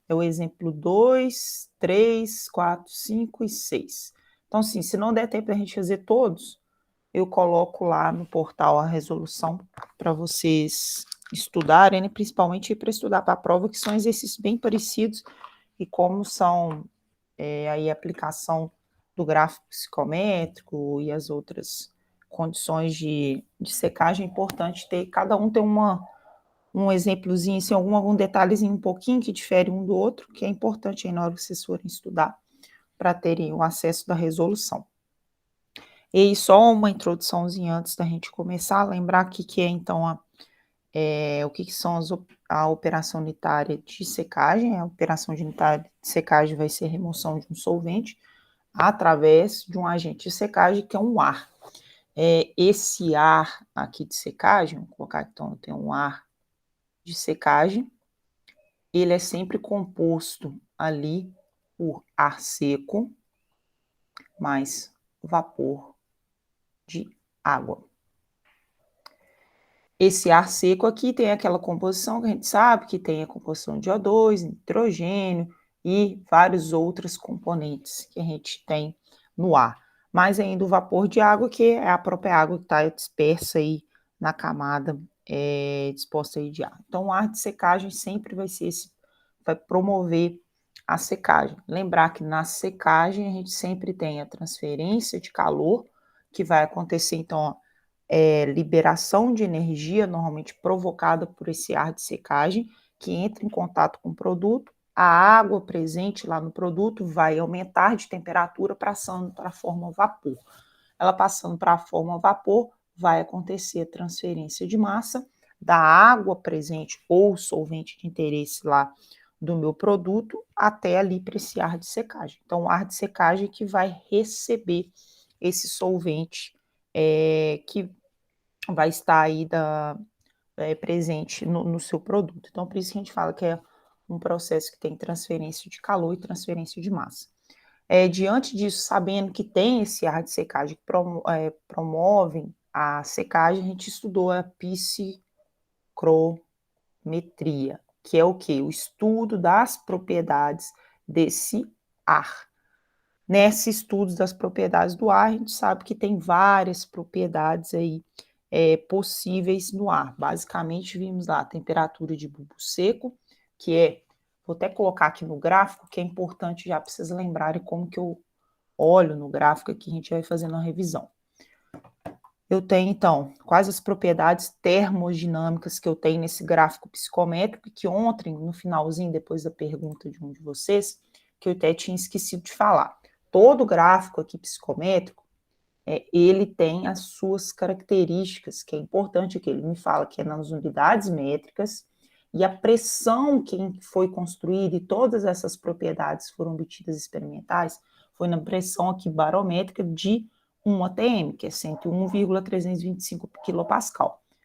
é o exemplo 2, 3, 4, 5 e 6. Então, assim, se não der tempo da gente fazer todos, eu coloco lá no portal a resolução para vocês estudarem, né? Principalmente para estudar para a prova, que são exercícios bem parecidos, e como são aí a aplicação do gráfico psicométrico e as outras condições de secagem, é importante ter, cada um ter um exemplozinho, assim, algum detalhezinho um pouquinho que difere um do outro, que é importante aí na hora que vocês forem estudar, para terem o acesso da resolução. E só uma introduçãozinha antes da gente começar, lembrar que é então o que são a operação unitária de secagem. A operação unitária de secagem vai ser a remoção de um solvente através de um agente de secagem, que é um ar. Esse ar aqui de secagem, vou colocar aqui, então, eu tenho um ar de secagem, ele é sempre composto ali por ar seco mais vapor de água. Esse ar seco aqui tem aquela composição que a gente sabe que tem a composição de O2, nitrogênio e vários outros componentes que a gente tem no ar. Mais ainda o vapor de água, que é a própria água que está dispersa aí na camada disposta aí de ar. Então, o ar de secagem sempre vai ser vai promover a secagem. Lembrar que na secagem a gente sempre tem a transferência de calor, que vai acontecer, então, liberação de energia, normalmente provocada por esse ar de secagem, que entra em contato com o produto, a água presente lá no produto vai aumentar de temperatura, passando para a forma vapor. Ela passando para a forma vapor, vai acontecer a transferência de massa da água presente ou solvente de interesse lá do meu produto até ali para esse ar de secagem. Então, o ar de secagem que vai receber esse solvente que vai estar aí presente no seu produto. Então, por isso que a gente fala que é um processo que tem transferência de calor e transferência de massa. Diante disso, sabendo que tem esse ar de secagem que promovem a secagem, a gente estudou a psicrometria, que é o quê? O estudo das propriedades desse ar. Nesse estudo das propriedades do ar, a gente sabe que tem várias propriedades aí possíveis no ar. Basicamente, vimos lá a temperatura de bulbo seco, que vou até colocar aqui no gráfico, que é importante já para vocês lembrarem como que eu olho no gráfico aqui, a gente vai fazendo a revisão. Eu tenho, então, quais as propriedades termodinâmicas que eu tenho nesse gráfico psicométrico, que ontem, no finalzinho, depois da pergunta de um de vocês, que eu até tinha esquecido de falar. Todo gráfico aqui psicométrico, ele tem as suas características, que é importante que ele me fala que é nas unidades métricas, e a pressão que foi construída e todas essas propriedades foram obtidas experimentais, foi na pressão aqui barométrica de 1 atm, que é 101,325 kPa,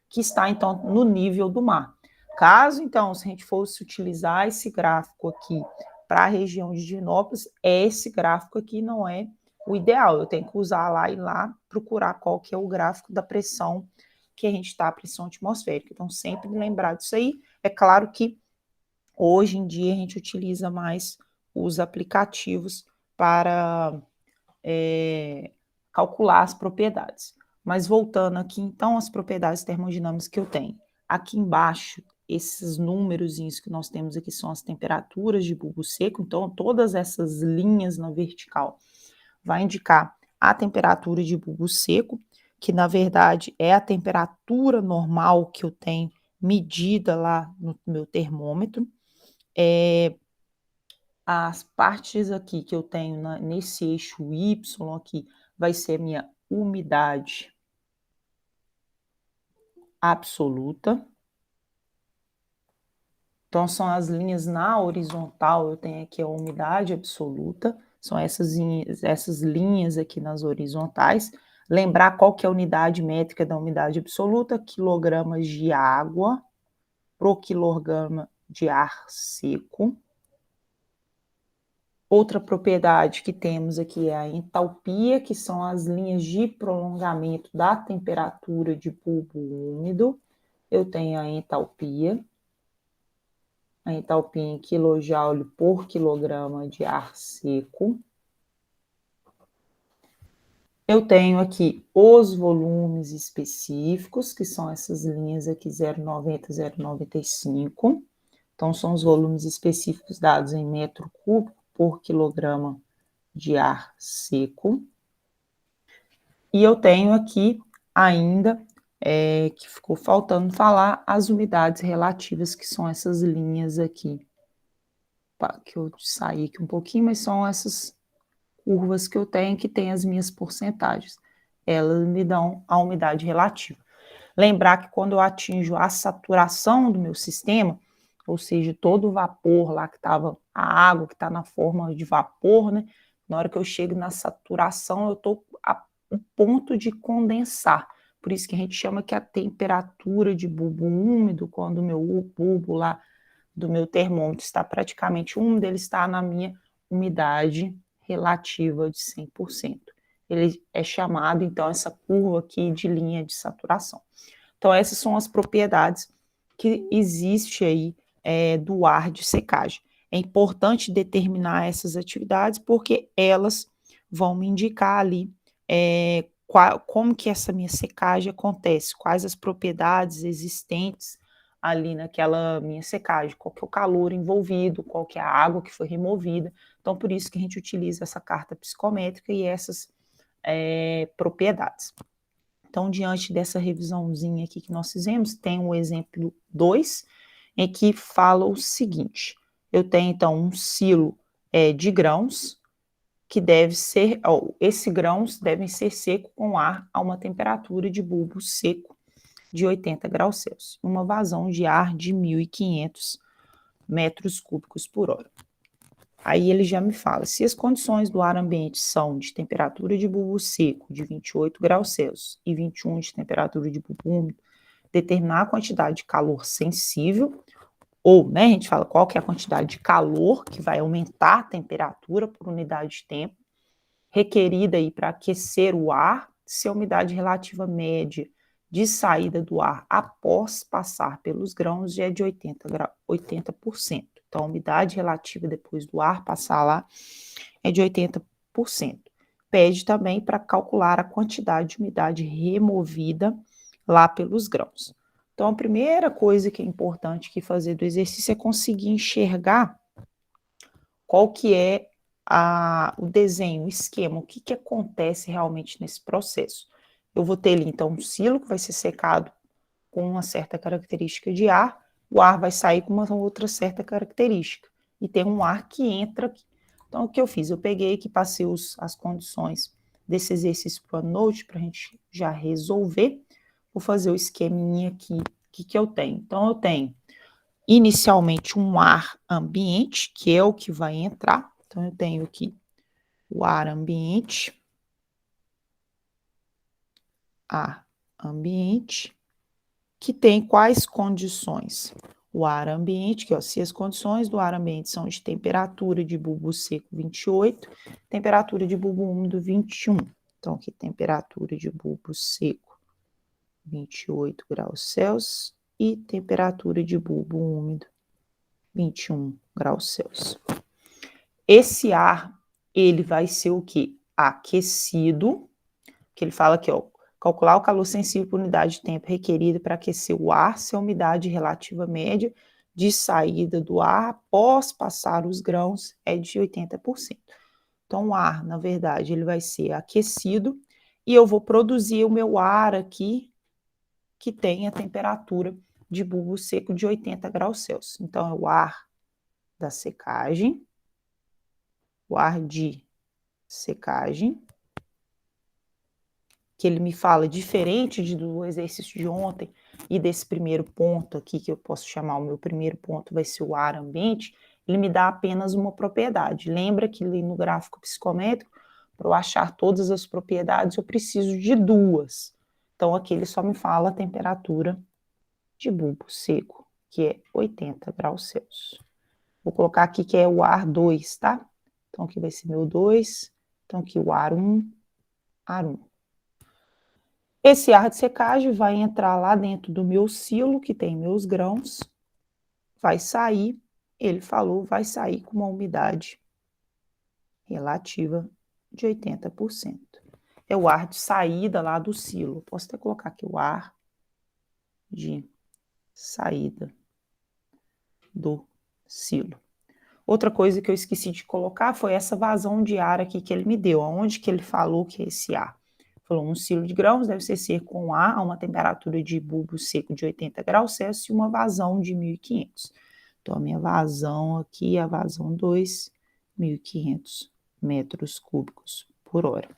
que está, então, no nível do mar. Caso, então, se a gente fosse utilizar esse gráfico aqui para a região de Divinópolis, esse gráfico aqui não é o ideal, eu tenho que usar lá e lá procurar qual que é o gráfico da pressão que a gente está, a pressão atmosférica. Então, sempre lembrar disso aí. É claro que hoje em dia a gente utiliza mais os aplicativos para calcular as propriedades. Mas voltando aqui, então, as propriedades termodinâmicas que eu tenho. Aqui embaixo, esses númerozinhos que nós temos aqui são as temperaturas de bulbo seco, então todas essas linhas na vertical vai indicar a temperatura de bulbo seco, que na verdade é a temperatura normal que eu tenho medida lá no meu termômetro. As partes aqui que eu tenho nesse eixo Y aqui vai ser minha umidade absoluta. Então, são as linhas na horizontal, eu tenho aqui a umidade absoluta, são essas linhas aqui nas horizontais. Lembrar qual que é a unidade métrica da umidade absoluta, quilogramas de água por quilograma de ar seco. Outra propriedade que temos aqui é a entalpia, que são as linhas de prolongamento da temperatura de bulbo úmido. Eu tenho a entalpia. a entalpia em kJ por quilograma de ar seco. Eu tenho aqui os volumes específicos, que são essas linhas aqui 0,90, 0,95. Então, são os volumes específicos dados em metro cúbico por quilograma de ar seco. E eu tenho aqui ainda, que ficou faltando falar, as umidades relativas, que são essas linhas aqui. Que eu saí aqui um pouquinho, mas são essas curvas que eu tenho, que tem as minhas porcentagens. Elas me dão a umidade relativa. Lembrar que quando eu atinjo a saturação do meu sistema, ou seja, todo o vapor lá que estava, a água que está na forma de vapor, né? Na hora que eu chego na saturação, eu estou a um ponto de condensar. Por isso que a gente chama que a temperatura de bulbo úmido, quando o meu bulbo lá do meu termômetro está praticamente úmido, ele está na minha umidade relativa de 100%. Ele é chamado, então, essa curva aqui de linha de saturação. Então, essas são as propriedades que existe aí do ar de secagem. É importante determinar essas atividades porque elas vão me indicar ali como que essa minha secagem acontece, quais as propriedades existentes ali naquela minha secagem, qual que é o calor envolvido, qual que é a água que foi removida. Então, por isso que a gente utiliza essa carta psicométrica e essas propriedades. Então, diante dessa revisãozinha aqui que nós fizemos, tem o exemplo 2, em que fala o seguinte: eu tenho, então, um silo de grãos, que deve ser, esses grãos devem ser secos com ar a uma temperatura de bulbo seco de 80 graus Celsius, uma vazão de ar de 1.500 metros cúbicos por hora. Aí ele já me fala, se as condições do ar ambiente são de temperatura de bulbo seco de 28 graus Celsius e 21 de temperatura de bulbo úmido, determinar a quantidade de calor sensível, ou, né, a gente fala qual que é a quantidade de calor que vai aumentar a temperatura por unidade de tempo, requerida aí para aquecer o ar, se a umidade relativa média de saída do ar após passar pelos grãos já é de 80%. Então, a umidade relativa depois do ar passar lá é de 80%. Pede também para calcular a quantidade de umidade removida lá pelos grãos. Então, a primeira coisa que é importante que fazer do exercício é conseguir enxergar qual que é o desenho, o esquema, o que, que acontece realmente nesse processo. Eu vou ter ali, então, um silo que vai ser secado com uma certa característica de ar, o ar vai sair com uma outra certa característica, e tem um ar que entra aqui. Então, o que eu fiz? Eu peguei aqui, passei as condições desse exercício para o OneNote, para a gente já resolver. Vou fazer o esqueminha aqui, o que eu tenho? Então, eu tenho inicialmente um ar ambiente, que é o que vai entrar. Então, eu tenho aqui o ar ambiente, que tem quais condições? O ar ambiente, que se as condições do ar ambiente são de temperatura de bulbo seco 28, temperatura de bulbo úmido 21. Então, aqui temperatura de bulbo seco 28 graus Celsius e temperatura de bulbo úmido 21 graus Celsius. Esse ar, ele vai ser o quê? Aquecido, que ele fala aqui, calcular o calor sensível por unidade de tempo requerido para aquecer o ar se a umidade relativa média de saída do ar após passar os grãos é de 80%. Então, o ar, na verdade, ele vai ser aquecido e eu vou produzir o meu ar aqui que tem a temperatura de bulbo seco de 80 graus Celsius. Então, é o ar da secagem, o ar de secagem, que ele me fala diferente do exercício de ontem e desse primeiro ponto aqui, que eu posso chamar o meu primeiro ponto, vai ser o ar ambiente, ele me dá apenas uma propriedade. Lembra que ali no gráfico psicométrico, para eu achar todas as propriedades, eu preciso de duas. Então, aqui ele só me fala a temperatura de bulbo seco, que é 80 graus Celsius. Vou colocar aqui que é o ar 2, tá? Então, aqui vai ser meu 2. Então, aqui o ar 1, ar 1. Esse ar de secagem vai entrar lá dentro do meu silo, que tem meus grãos, vai sair ele falou vai sair com uma umidade relativa de 80%. É o ar de saída lá do silo. Posso até colocar aqui o ar de saída do silo. Outra coisa que eu esqueci de colocar foi essa vazão de ar aqui que ele me deu. Aonde que ele falou que é esse ar? Falou, um silo de grãos deve ser seco com ar a uma temperatura de bulbo seco de 80 graus Celsius e uma vazão de 1.500. Então, a minha vazão aqui é a vazão 2.500 metros cúbicos por hora.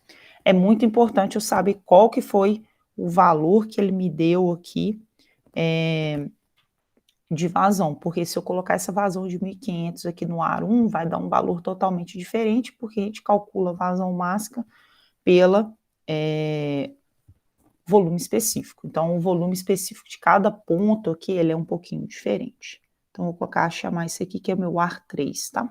É muito importante eu saber qual que foi o valor que ele me deu aqui de vazão, porque se eu colocar essa vazão de 1.500 aqui no ar 1, vai dar um valor totalmente diferente, porque a gente calcula a vazão máxima pela volume específico. Então, o volume específico de cada ponto aqui, ele é um pouquinho diferente. Então, eu vou colocar, chamar esse aqui que é o meu ar 3, tá?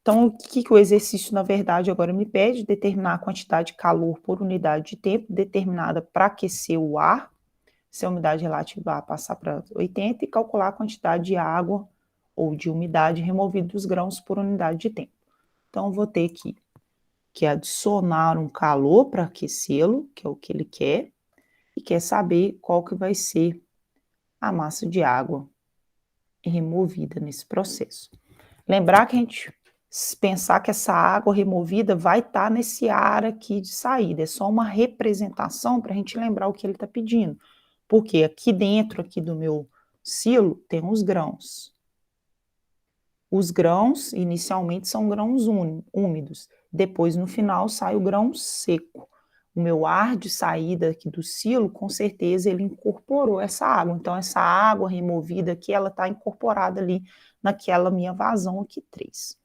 Então, o que o exercício, na verdade, agora me pede? Determinar a quantidade de calor por unidade de tempo determinada para aquecer o ar, se a umidade relativa a passar para 80, e calcular a quantidade de água ou de umidade removida dos grãos por unidade de tempo. Então, eu vou ter que adicionar um calor para aquecê-lo, que é o que ele quer, e quer saber qual que vai ser a massa de água removida nesse processo. Lembrar que a gente pensar que essa água removida vai estar nesse ar aqui de saída, é só uma representação para a gente lembrar o que ele está pedindo, porque aqui dentro aqui do meu silo tem os grãos. Os grãos inicialmente são grãos úmidos, depois no final sai o grão seco. O meu ar de saída aqui do silo, com certeza ele incorporou essa água, então essa água removida aqui, ela está incorporada ali naquela minha vazão aqui 3.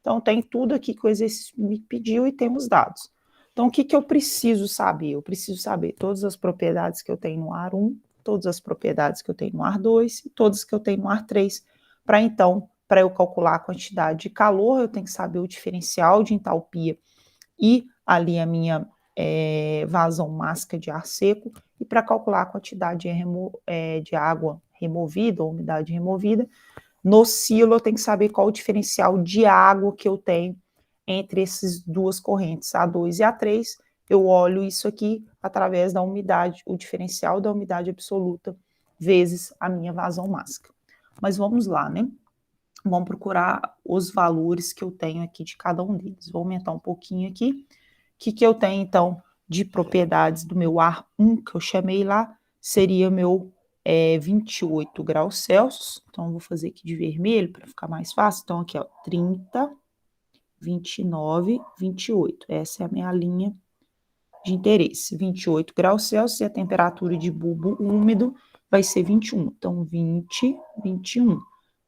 Então, tem tudo aqui que o exercício me pediu e tem os dados. Então, o que eu preciso saber? Eu preciso saber todas as propriedades que eu tenho no ar 1, todas as propriedades que eu tenho no ar 2 e todas que eu tenho no ar 3, para então, para eu calcular a quantidade de calor, eu tenho que saber o diferencial de entalpia e ali a minha vazão máxima de ar seco, e para calcular a quantidade de água removida, ou umidade removida, no silo eu tenho que saber qual o diferencial de água que eu tenho entre essas duas correntes, A2 e A3, eu olho isso aqui através da umidade, o diferencial da umidade absoluta, vezes a minha vazão máxima. Mas vamos lá, né? Vamos procurar os valores que eu tenho aqui de cada um deles. Vou aumentar um pouquinho aqui. O que eu tenho, então, de propriedades do meu ar 1, que eu chamei lá, seria meu 28 graus Celsius. Então, eu vou fazer aqui de vermelho para ficar mais fácil. Então, aqui, ó, 30, 29, 28. Essa é a minha linha de interesse. 28 graus Celsius e a temperatura de bulbo úmido vai ser 21. Então, 20, 21.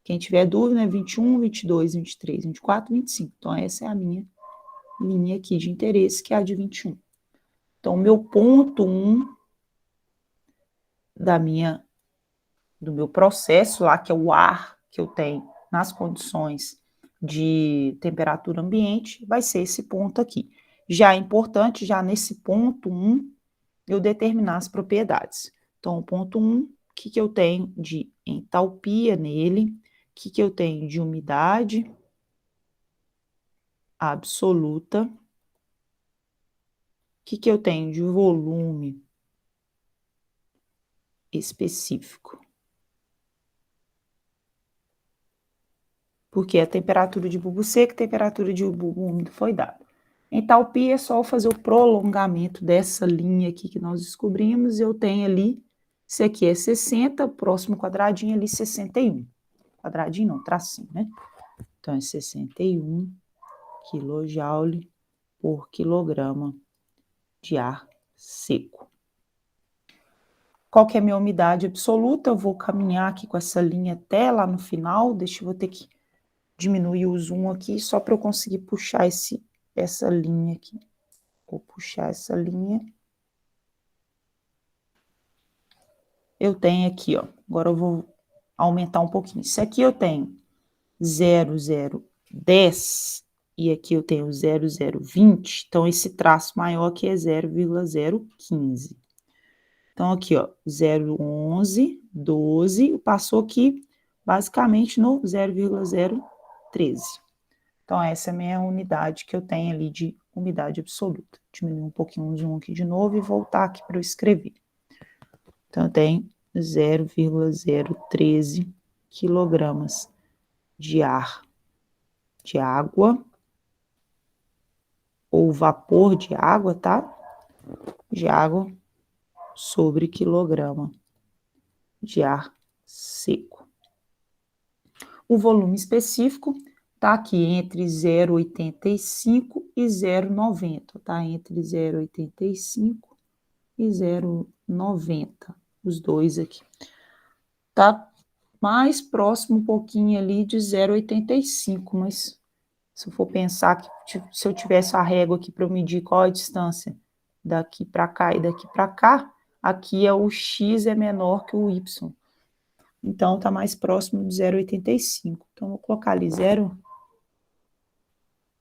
Quem tiver dúvida, é 21, 22, 23, 24, 25. Então, essa é a minha linha aqui de interesse, que é a de 21. Então, meu ponto 1 do meu processo lá, que é o ar que eu tenho nas condições de temperatura ambiente, vai ser esse ponto aqui. Já é importante, já nesse ponto 1, eu determinar as propriedades. Então, o ponto 1, o que eu tenho de entalpia nele, o que eu tenho de umidade absoluta, o que eu tenho de volume específico. Porque a temperatura de bulbo seco e temperatura de bulbo úmido foi dada. Entalpia é só fazer o prolongamento dessa linha aqui que nós descobrimos, e eu tenho ali, isso aqui é 60, o próximo quadradinho ali 61. Quadradinho não, tracinho, né? Então, é 61 kJ por quilograma de ar seco. Qual que é a minha umidade absoluta? Eu vou caminhar aqui com essa linha até lá no final, eu vou ter que diminuir o zoom aqui, só para eu conseguir puxar essa linha aqui. Vou puxar essa linha. Eu tenho aqui, ó, agora eu vou aumentar um pouquinho. Isso aqui eu tenho 0,010 e aqui eu tenho 0,020, então esse traço maior aqui é 0,015. Então aqui, ó, 0,11, 12, passou aqui, basicamente no 0,013. Então, essa é a minha unidade que eu tenho ali de umidade absoluta. Diminuir um pouquinho o zoom aqui de novo e voltar aqui para eu escrever. Então, eu tenho 0,013 quilogramas de ar, de água, ou vapor de água, tá? De água sobre quilograma de ar seco. O volume específico está aqui entre 0,85 e 0,90, tá? Entre 0,85 e 0,90, os dois aqui. Tá mais próximo um pouquinho ali de 0,85, mas se eu for pensar que se eu tivesse a régua aqui para eu medir qual a distância daqui para cá e daqui para cá, aqui é o x é menor que o y. Então, está mais próximo de 0,85. Então, vou colocar ali 0.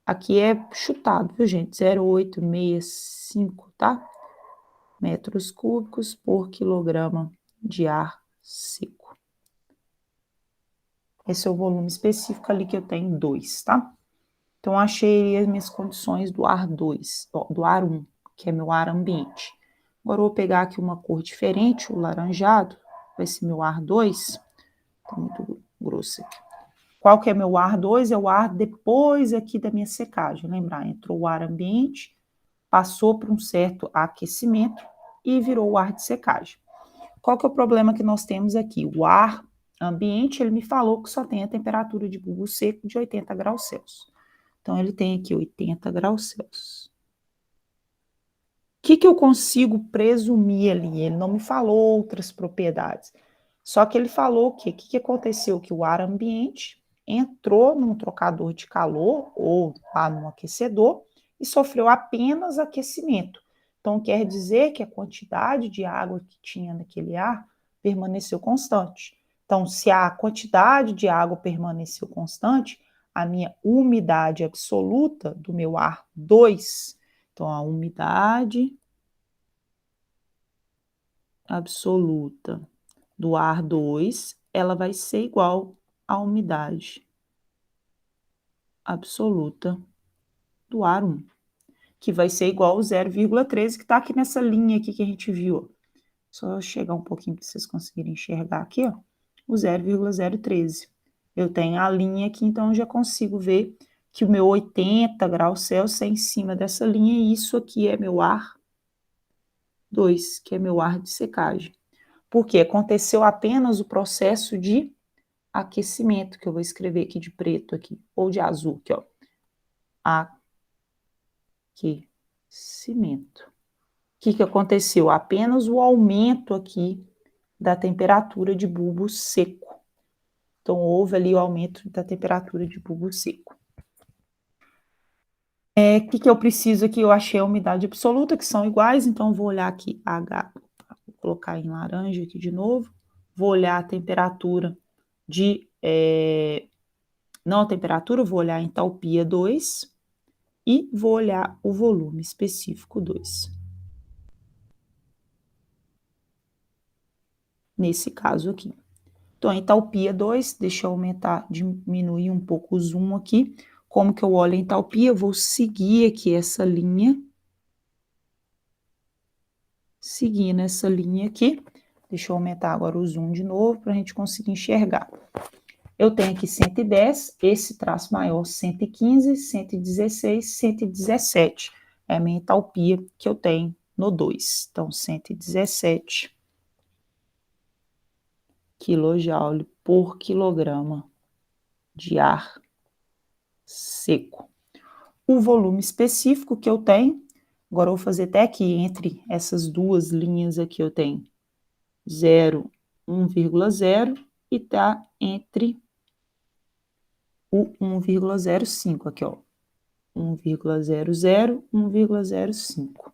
Aqui é chutado, viu, gente? 0,865, tá? Metros cúbicos por quilograma de ar seco. Esse é o volume específico ali que eu tenho 2, tá? Então, achei as minhas condições do ar 2, do ar 1, que é meu ar ambiente. Agora, eu vou pegar aqui uma cor diferente, o laranjado, vai ser meu ar 2. Tá muito grosso aqui. Qual que é meu ar 2? É o ar depois aqui da minha secagem. Lembrar, entrou o ar ambiente, passou por um certo aquecimento e virou o ar de secagem. Qual que é o problema que nós temos aqui? O ar ambiente, ele me falou que só tem a temperatura de bulbo seco de 80 graus Celsius. Então, ele tem aqui 80 graus Celsius. O que eu consigo presumir ali? Ele não me falou outras propriedades. Só que ele falou que o que aconteceu? Que o ar ambiente entrou num trocador de calor ou lá num aquecedor e sofreu apenas aquecimento. Então, quer dizer que a quantidade de água que tinha naquele ar permaneceu constante. Então, se a quantidade de água permaneceu constante, a minha umidade absoluta do meu ar 2, então a umidade absoluta do ar 2, ela vai ser igual à umidade absoluta do ar 1, que vai ser igual ao 0,13, que está aqui nessa linha aqui que a gente viu. Só chegar um pouquinho para vocês conseguirem enxergar aqui, ó, o 0,013. Eu tenho a linha aqui, então eu já consigo ver que o meu 80 graus Celsius é em cima dessa linha, e isso aqui é meu ar 2, que é meu ar de secagem. Porque aconteceu apenas o processo de aquecimento, que eu vou escrever aqui de preto aqui, ou de azul aqui, ó. Aquecimento. O que aconteceu? Apenas o aumento aqui da temperatura de bulbo seco. Então, houve ali o aumento da temperatura de bulbo seco. O que eu preciso aqui? Eu achei a umidade absoluta, que são iguais, então vou olhar aqui H, vou colocar em laranja aqui de novo, vou olhar a temperatura de, não a temperatura, vou olhar a entalpia 2 e vou olhar o volume específico 2. Nesse caso aqui. Então, a entalpia 2, deixa eu aumentar, diminuir um pouco o zoom aqui. Como que eu olho a entalpia? Eu vou seguir aqui essa linha. Seguindo essa linha aqui. Deixa eu aumentar agora o zoom de novo para a gente conseguir enxergar. Eu tenho aqui 110, esse traço maior 115, 116, 117. É a minha entalpia que eu tenho no 2. Então, 117 kJ por quilograma de ar seco. O volume específico que eu tenho, agora eu vou fazer até aqui, entre essas duas linhas aqui eu tenho 0, 1,0 e tá entre o 1,05 aqui, ó. 1,00, 1,05.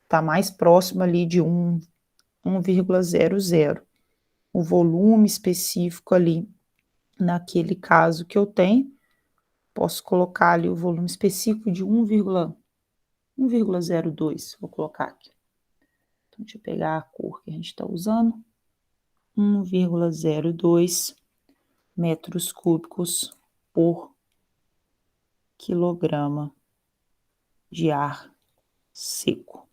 Tá mais próximo ali de 1,00. O volume específico ali, naquele caso que eu tenho, posso colocar ali o volume específico de 1,02, vou colocar aqui. Então, deixa eu pegar a cor que a gente está usando. 1,02 metros cúbicos por quilograma de ar seco.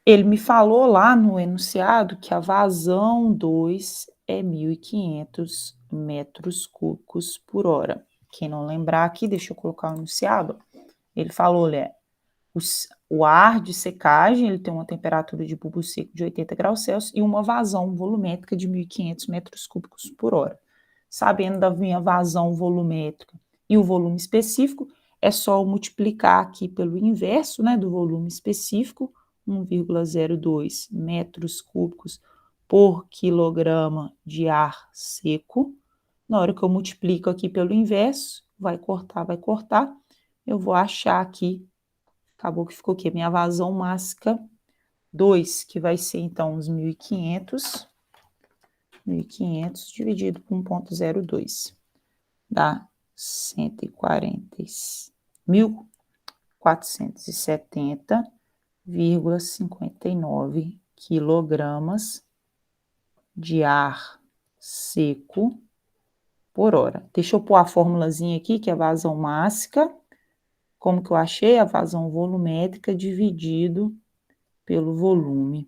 Ele me falou lá no enunciado que a vazão 2 é 1.500 metros cúbicos por hora. Quem não lembrar aqui, deixa eu colocar o enunciado. Ele falou, olha, o ar de secagem, ele tem uma temperatura de bulbo seco de 80 graus Celsius e uma vazão volumétrica de 1.500 metros cúbicos por hora. Sabendo da minha vazão volumétrica e o volume específico, é só eu multiplicar aqui pelo inverso, né, do volume específico, 1,02 metros cúbicos por quilograma de ar seco. Na hora que eu multiplico aqui pelo inverso, vai cortar, eu vou achar aqui, acabou que ficou o quê? Minha vazão máxima 2, que vai ser então os 1.500 dividido por 1,02, dá 140.470,59 quilogramas de ar seco por hora. Deixa eu pôr a formulazinha aqui, que é a vazão máxima. Como que eu achei? A vazão volumétrica dividido pelo volume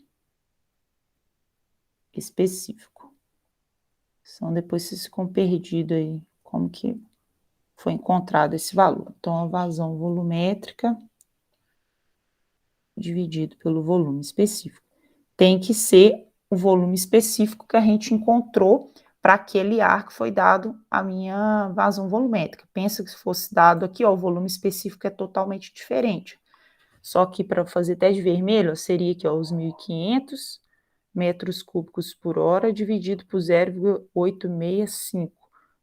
específico. Então, depois vocês ficam perdidos aí, como que foi encontrado esse valor. Então, a vazão volumétrica dividido pelo volume específico. Tem que ser o volume específico que a gente encontrou para aquele ar que foi dado a minha vazão volumétrica. Pensa que se fosse dado aqui, ó, o volume específico é totalmente diferente. Só que para fazer teste vermelho, seria aqui, ó, os 1.500 metros cúbicos por hora dividido por 0,865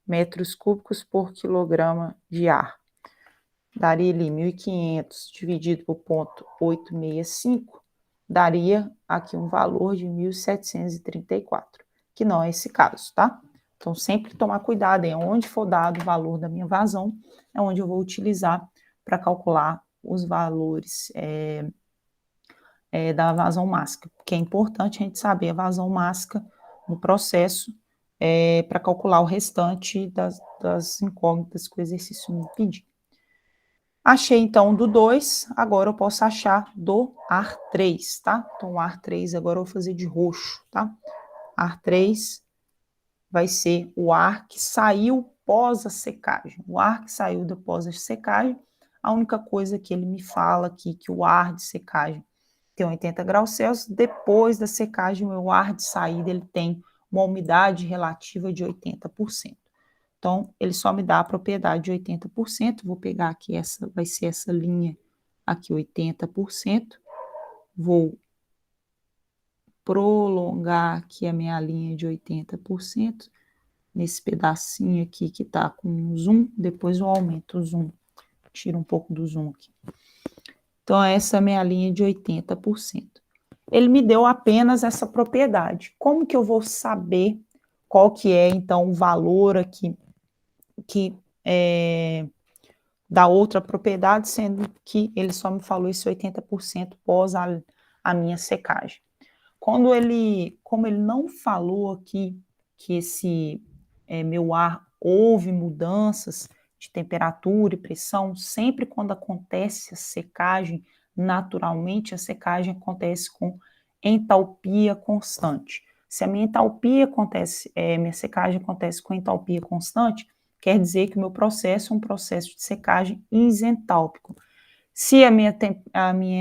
metros cúbicos por quilograma de ar. Daria ali 1.500 dividido por 0,865, daria aqui um valor de 1.734, que não é esse caso, tá? Então, sempre tomar cuidado, onde for dado o valor da minha vazão, é onde eu vou utilizar para calcular os valores da vazão máxima, porque é importante a gente saber a vazão máxima no processo para calcular o restante das incógnitas que o exercício me pedir. Achei, então, do 2, agora eu posso achar do ar 3, tá? Então, o ar 3 agora eu vou fazer de roxo, tá? Ar 3 vai ser o ar que saiu pós a secagem. O ar que saiu depois da secagem, a única coisa que ele me fala aqui, que o ar de secagem tem 80 graus Celsius, depois da secagem, o ar de saída, ele tem uma umidade relativa de 80%. Então, ele só me dá a propriedade de 80%, vou pegar aqui vai ser essa linha aqui, 80%, vou prolongar aqui a minha linha de 80%, nesse pedacinho aqui que tá com zoom, depois eu aumento o zoom, tiro um pouco do zoom aqui. Então, essa é a minha linha de 80%. Ele me deu apenas essa propriedade. Como que eu vou saber qual que é, então, o valor aqui da outra propriedade, sendo que ele só me falou esse 80% pós a minha secagem. Como ele não falou aqui que esse meu ar houve mudanças de temperatura e pressão, sempre quando acontece a secagem, naturalmente a secagem acontece com entalpia constante. Se a minha minha secagem acontece com entalpia constante, quer dizer que o meu processo é um processo de secagem isentálpico. Se a minha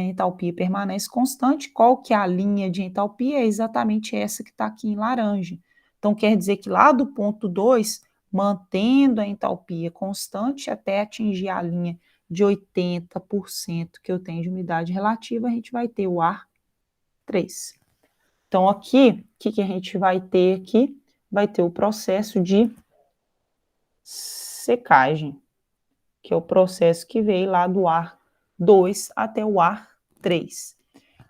entalpia permanece constante, qual que é a linha de entalpia? É exatamente essa que está aqui em laranja. Então, quer dizer que lá do ponto 2, mantendo a entalpia constante até atingir a linha de 80% que eu tenho de umidade relativa, a gente vai ter o ar 3. Então, aqui, o que a gente vai ter aqui? Vai ter o processo de secagem, que é o processo que veio lá do ar 2 até o ar 3.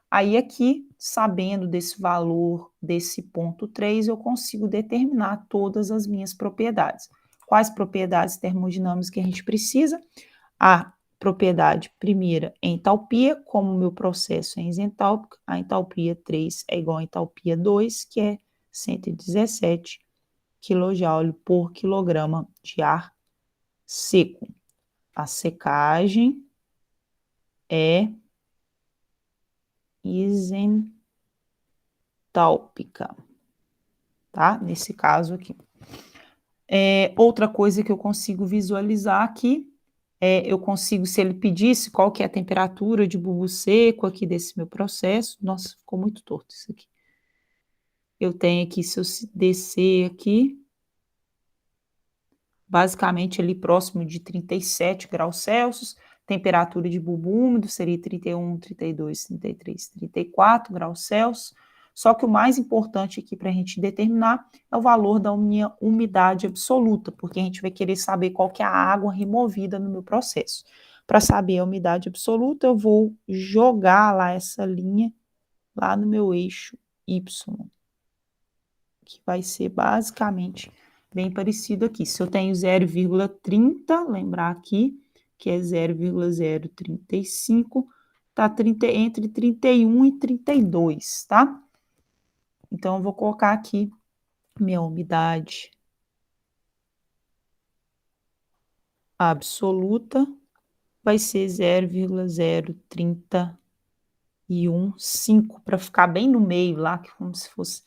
Aí aqui, sabendo desse valor desse ponto 3, eu consigo determinar todas as minhas propriedades. Quais propriedades termodinâmicas que a gente precisa? A propriedade primeira, entalpia, como o meu processo é isentálpico, a entalpia 3 é igual a entalpia 2, que é 117 kJ por quilograma de ar seco. A secagem é isentálpica, tá? Nesse caso aqui. Outra coisa que eu consigo visualizar aqui, eu consigo, se ele pedisse qual que é a temperatura de bulbo seco aqui desse meu processo, nossa, ficou muito torto isso aqui. Eu tenho aqui, se eu descer aqui, basicamente ali próximo de 37 graus Celsius, temperatura de bulbo úmido seria 31, 32, 33, 34 graus Celsius, só que o mais importante aqui para a gente determinar é o valor da minha umidade absoluta, porque a gente vai querer saber qual que é a água removida no meu processo. Para saber a umidade absoluta, eu vou jogar lá essa linha lá no meu eixo Y, que vai ser basicamente bem parecido aqui. Se eu tenho 0,30, lembrar aqui que é 0,035, tá entre 31 e 32, tá? Então, eu vou colocar aqui minha umidade absoluta, vai ser 0,0315, para ficar bem no meio lá, como se fosse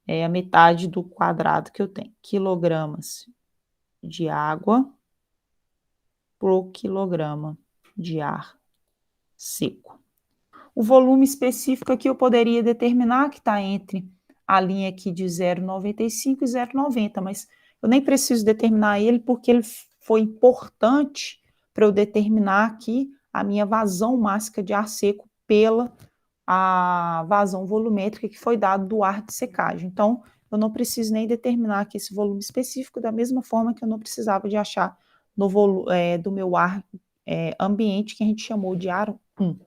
a metade do quadrado que eu tenho. Quilogramas de água por quilograma de ar seco. O volume específico aqui eu poderia determinar que está entre a linha aqui de 0,95 e 0,90, mas eu nem preciso determinar ele porque ele foi importante para eu determinar aqui a minha vazão máxima de ar seco pela a vazão volumétrica que foi dado do ar de secagem. Então, eu não preciso nem determinar aqui esse volume específico, da mesma forma que eu não precisava de achar do meu ar ambiente, que a gente chamou de ar 1.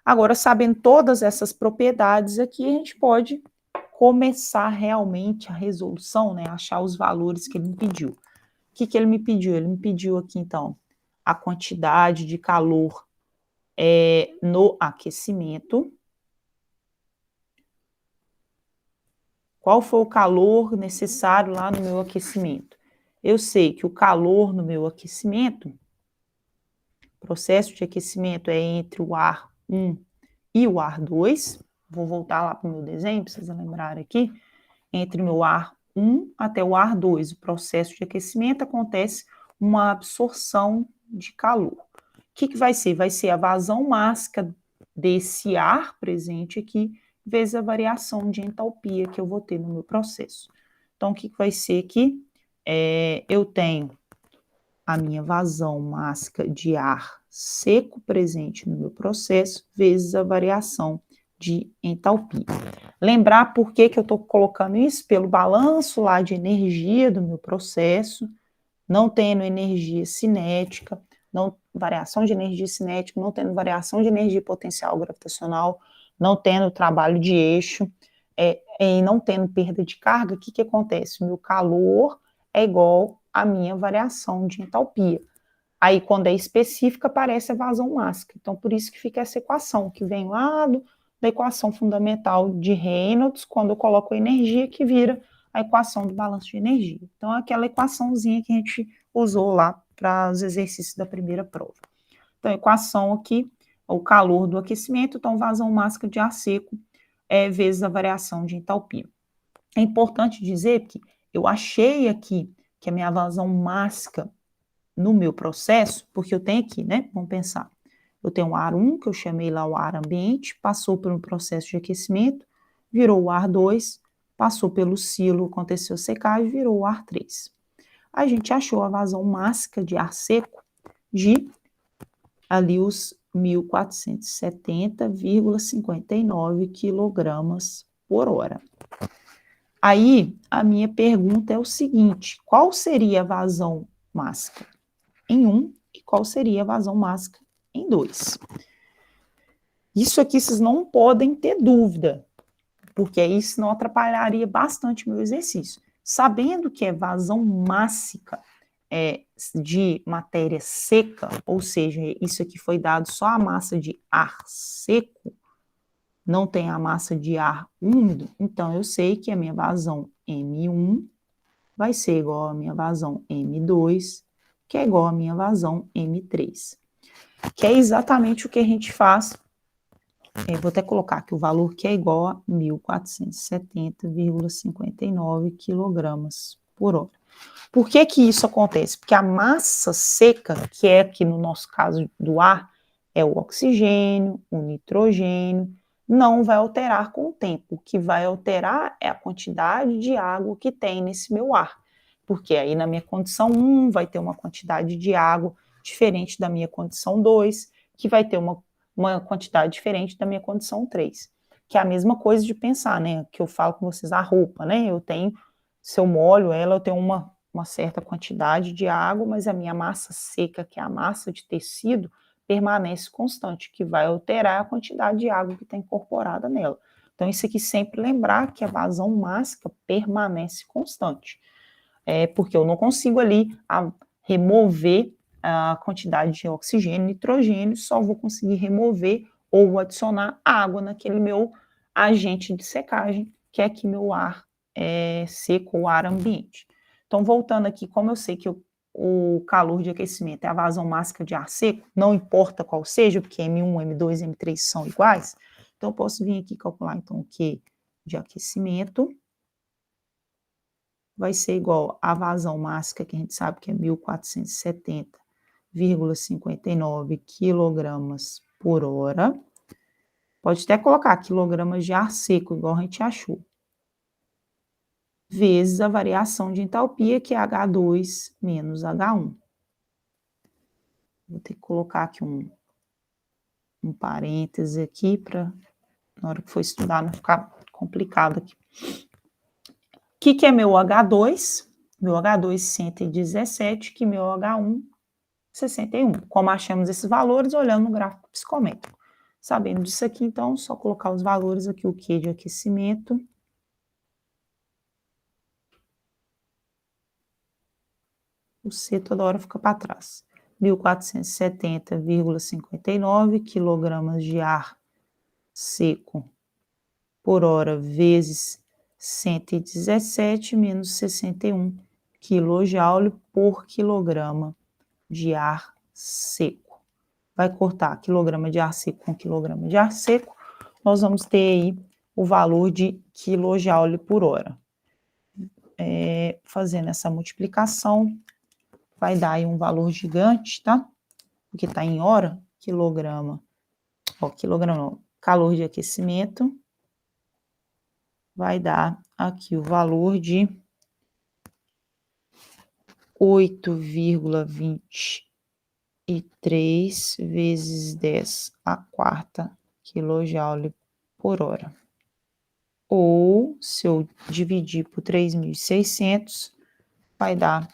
Agora, sabendo todas essas propriedades aqui, a gente pode começar realmente a resolução, né? Achar os valores que ele me pediu. O que ele me pediu? Ele me pediu aqui, então, a quantidade de calor no aquecimento. Qual foi o calor necessário lá no meu aquecimento? Eu sei que o calor no meu aquecimento, processo de aquecimento é entre o ar 1 e o ar 2. Vou voltar lá para o meu desenho, para vocês lembrarem aqui. Entre o meu ar 1 até o ar 2, o processo de aquecimento acontece uma absorção de calor. O que vai ser? Vai ser a vazão máxima desse ar presente aqui, vezes a variação de entalpia que eu vou ter no meu processo. Então, o que vai ser aqui? Eu tenho a minha vazão máxima de ar seco presente no meu processo, vezes a variação de entalpia. Lembrar por que eu estou colocando isso? Pelo balanço lá de energia do meu processo, não tendo energia cinética, variação de energia cinética, não tendo variação de energia potencial gravitacional, não tendo trabalho de eixo, e não tendo perda de carga, o que acontece? O meu calor é igual à minha variação de entalpia. Aí, quando é específica, aparece a vazão máxima. Então, por isso que fica essa equação, que vem lá da equação fundamental de Reynolds, quando eu coloco a energia, que vira a equação do balanço de energia. Então, é aquela equaçãozinha que a gente usou lá para os exercícios da primeira prova. Então, a equação aqui, o calor do aquecimento, então, vazão máxima de ar seco, vezes a variação de entalpia. É importante dizer que eu achei aqui que a minha vazão máxima no meu processo, porque eu tenho aqui, né? Vamos pensar. Eu tenho o ar 1, que eu chamei lá o ar ambiente, passou por um processo de aquecimento, virou o ar 2, passou pelo silo, aconteceu secagem, virou o ar 3. A gente achou a vazão máxima de ar seco de ali os 1.470,59 quilogramas por hora. Aí, a minha pergunta é o seguinte, qual seria a vazão máxima em 1 e qual seria a vazão máxima em 2? Isso aqui vocês não podem ter dúvida, porque isso não atrapalharia bastante o meu exercício. Sabendo que é vazão máxima de matéria seca, ou seja, isso aqui foi dado só a massa de ar seco, não tem a massa de ar úmido, então eu sei que a minha vazão M1 vai ser igual à minha vazão M2, que é igual à minha vazão M3. Que é exatamente o que a gente faz. Vou até colocar aqui o valor que é igual a 1.470,59 quilogramas por hora. Por que que isso acontece? Porque a massa seca, que é aqui no nosso caso do ar, é o oxigênio, o nitrogênio, não vai alterar com o tempo. O que vai alterar é a quantidade de água que tem nesse meu ar. Porque aí na minha condição 1 vai ter uma quantidade de água diferente da minha condição 2, que vai ter uma quantidade diferente da minha condição 3. Que é a mesma coisa de pensar, né? Que eu falo com vocês, a roupa, né? Eu tenho, se eu molho ela, eu tenho uma certa quantidade de água, mas a minha massa seca, que é a massa de tecido, permanece constante, que vai alterar a quantidade de água que está incorporada nela. Então, isso aqui sempre lembrar que a vazão máxima permanece constante. Porque eu não consigo ali remover a quantidade de oxigênio e nitrogênio, só vou conseguir remover ou adicionar água naquele meu agente de secagem, que é aqui meu ar seco ou ar ambiente. Então, voltando aqui, como eu sei que o calor de aquecimento é a vazão máxima de ar seco, não importa qual seja, porque M1, M2, M3 são iguais, então eu posso vir aqui calcular então o Q de aquecimento vai ser igual à vazão máxima, que a gente sabe que é 1.470,59 quilogramas por hora. Pode até colocar quilogramas de ar seco, igual a gente achou. Vezes a variação de entalpia, que é H2 menos H1. Vou ter que colocar aqui um parêntese aqui, para na hora que for estudar não ficar complicado aqui. O que é meu H2? Meu H2, 117, que meu H1, 61. Como achamos esses valores? Olhando no gráfico psicométrico. Sabendo disso aqui, então, só colocar os valores aqui, o Q de aquecimento. O C toda hora fica para trás. 1.470,59 quilogramas de ar seco por hora, vezes 117 menos 61 kJ por quilograma de ar seco. Vai cortar quilograma de ar seco com quilograma de ar seco, nós vamos ter aí o valor de quilojoule por hora. Fazendo essa multiplicação, vai dar aí um valor gigante, tá? Porque está em hora, quilograma, calor de aquecimento, vai dar aqui o valor de 8,23 vezes 10 a quarta quilojoule por hora. Ou, se eu dividir por 3.600, vai dar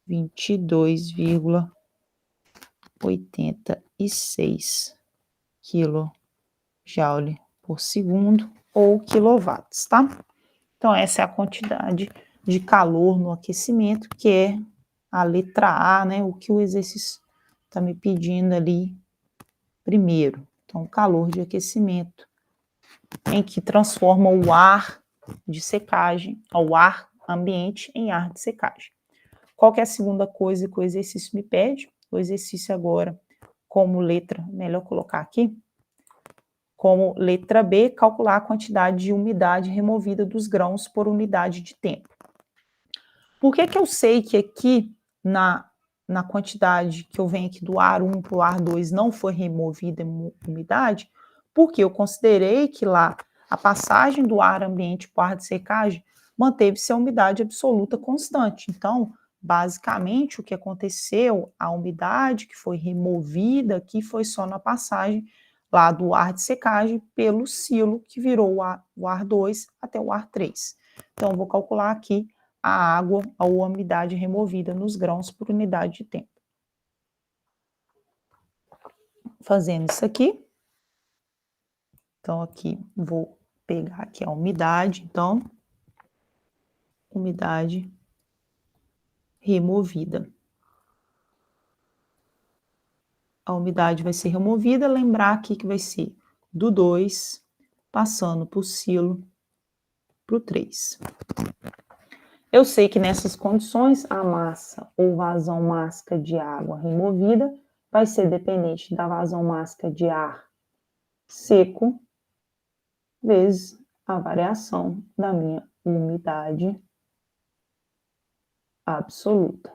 22,86 kJ por segundo, ou quilowatts, tá? Então, essa é a quantidade de calor no aquecimento, que é a letra A, né? O que o exercício está me pedindo ali primeiro. Então, calor de aquecimento, em que transforma o ar de secagem, o ar ambiente, em ar de secagem. Qual que é a segunda coisa que o exercício me pede? O exercício agora, como letra, melhor colocar aqui, como letra B, calcular a quantidade de umidade removida dos grãos por unidade de tempo. Por que que eu sei que aqui, na quantidade que eu venho aqui do ar 1 para o ar 2, não foi removida umidade? Porque eu considerei que lá a passagem do ar ambiente para o ar de secagem manteve-se a umidade absoluta constante. Então, basicamente, o que aconteceu, a umidade que foi removida aqui foi só na passagem lá do ar de secagem pelo silo, que virou o ar 2 até o ar 3. Então, eu vou calcular aqui a água ou a umidade removida nos grãos por unidade de tempo. Fazendo isso aqui, então aqui vou pegar aqui a umidade, então, umidade removida. A umidade vai ser removida, lembrar aqui que vai ser do 2, passando para o silo, para o 3. Eu sei que nessas condições, a massa ou vazão mássica de água removida vai ser dependente da vazão mássica de ar seco vezes a variação da minha umidade absoluta.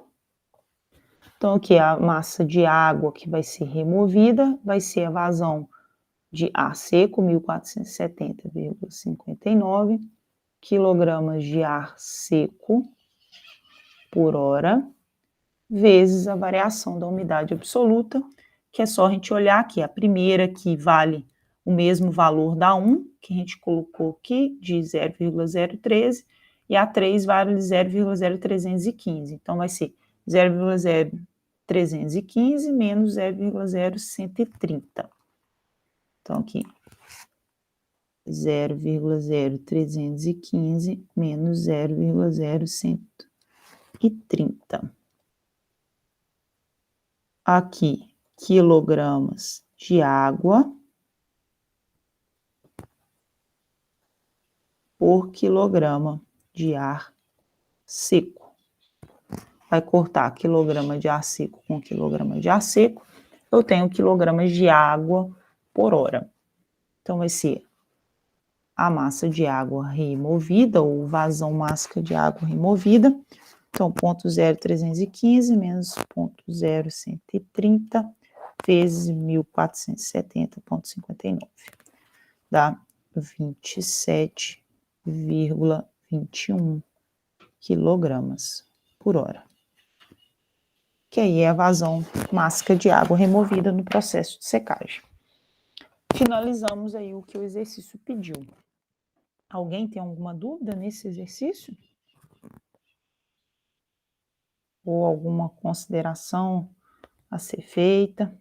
Então, aqui a massa de água que vai ser removida vai ser a vazão de ar seco, 1470,59 quilogramas de ar seco por hora, vezes a variação da umidade absoluta, que é só a gente olhar aqui, a primeira que vale o mesmo valor da 1, que a gente colocou aqui, de 0,013, e a 3 vale 0,0315. Então, vai ser 0,0315 menos 0,0130. Então, aqui, 0,0315 menos 0,0130. Aqui, quilogramas de água por quilograma de ar seco. Vai cortar quilograma de ar seco com quilograma de ar seco, eu tenho quilogramas de água por hora. Então, vai ser a massa de água removida, ou vazão mássica de água removida. Então, 0,0315 menos 0,0130 vezes 1470,59. Dá 27,21 quilogramas por hora. Que aí é a vazão mássica de água removida no processo de secagem. Finalizamos aí o que o exercício pediu. Alguém tem alguma dúvida nesse exercício? Ou alguma consideração a ser feita?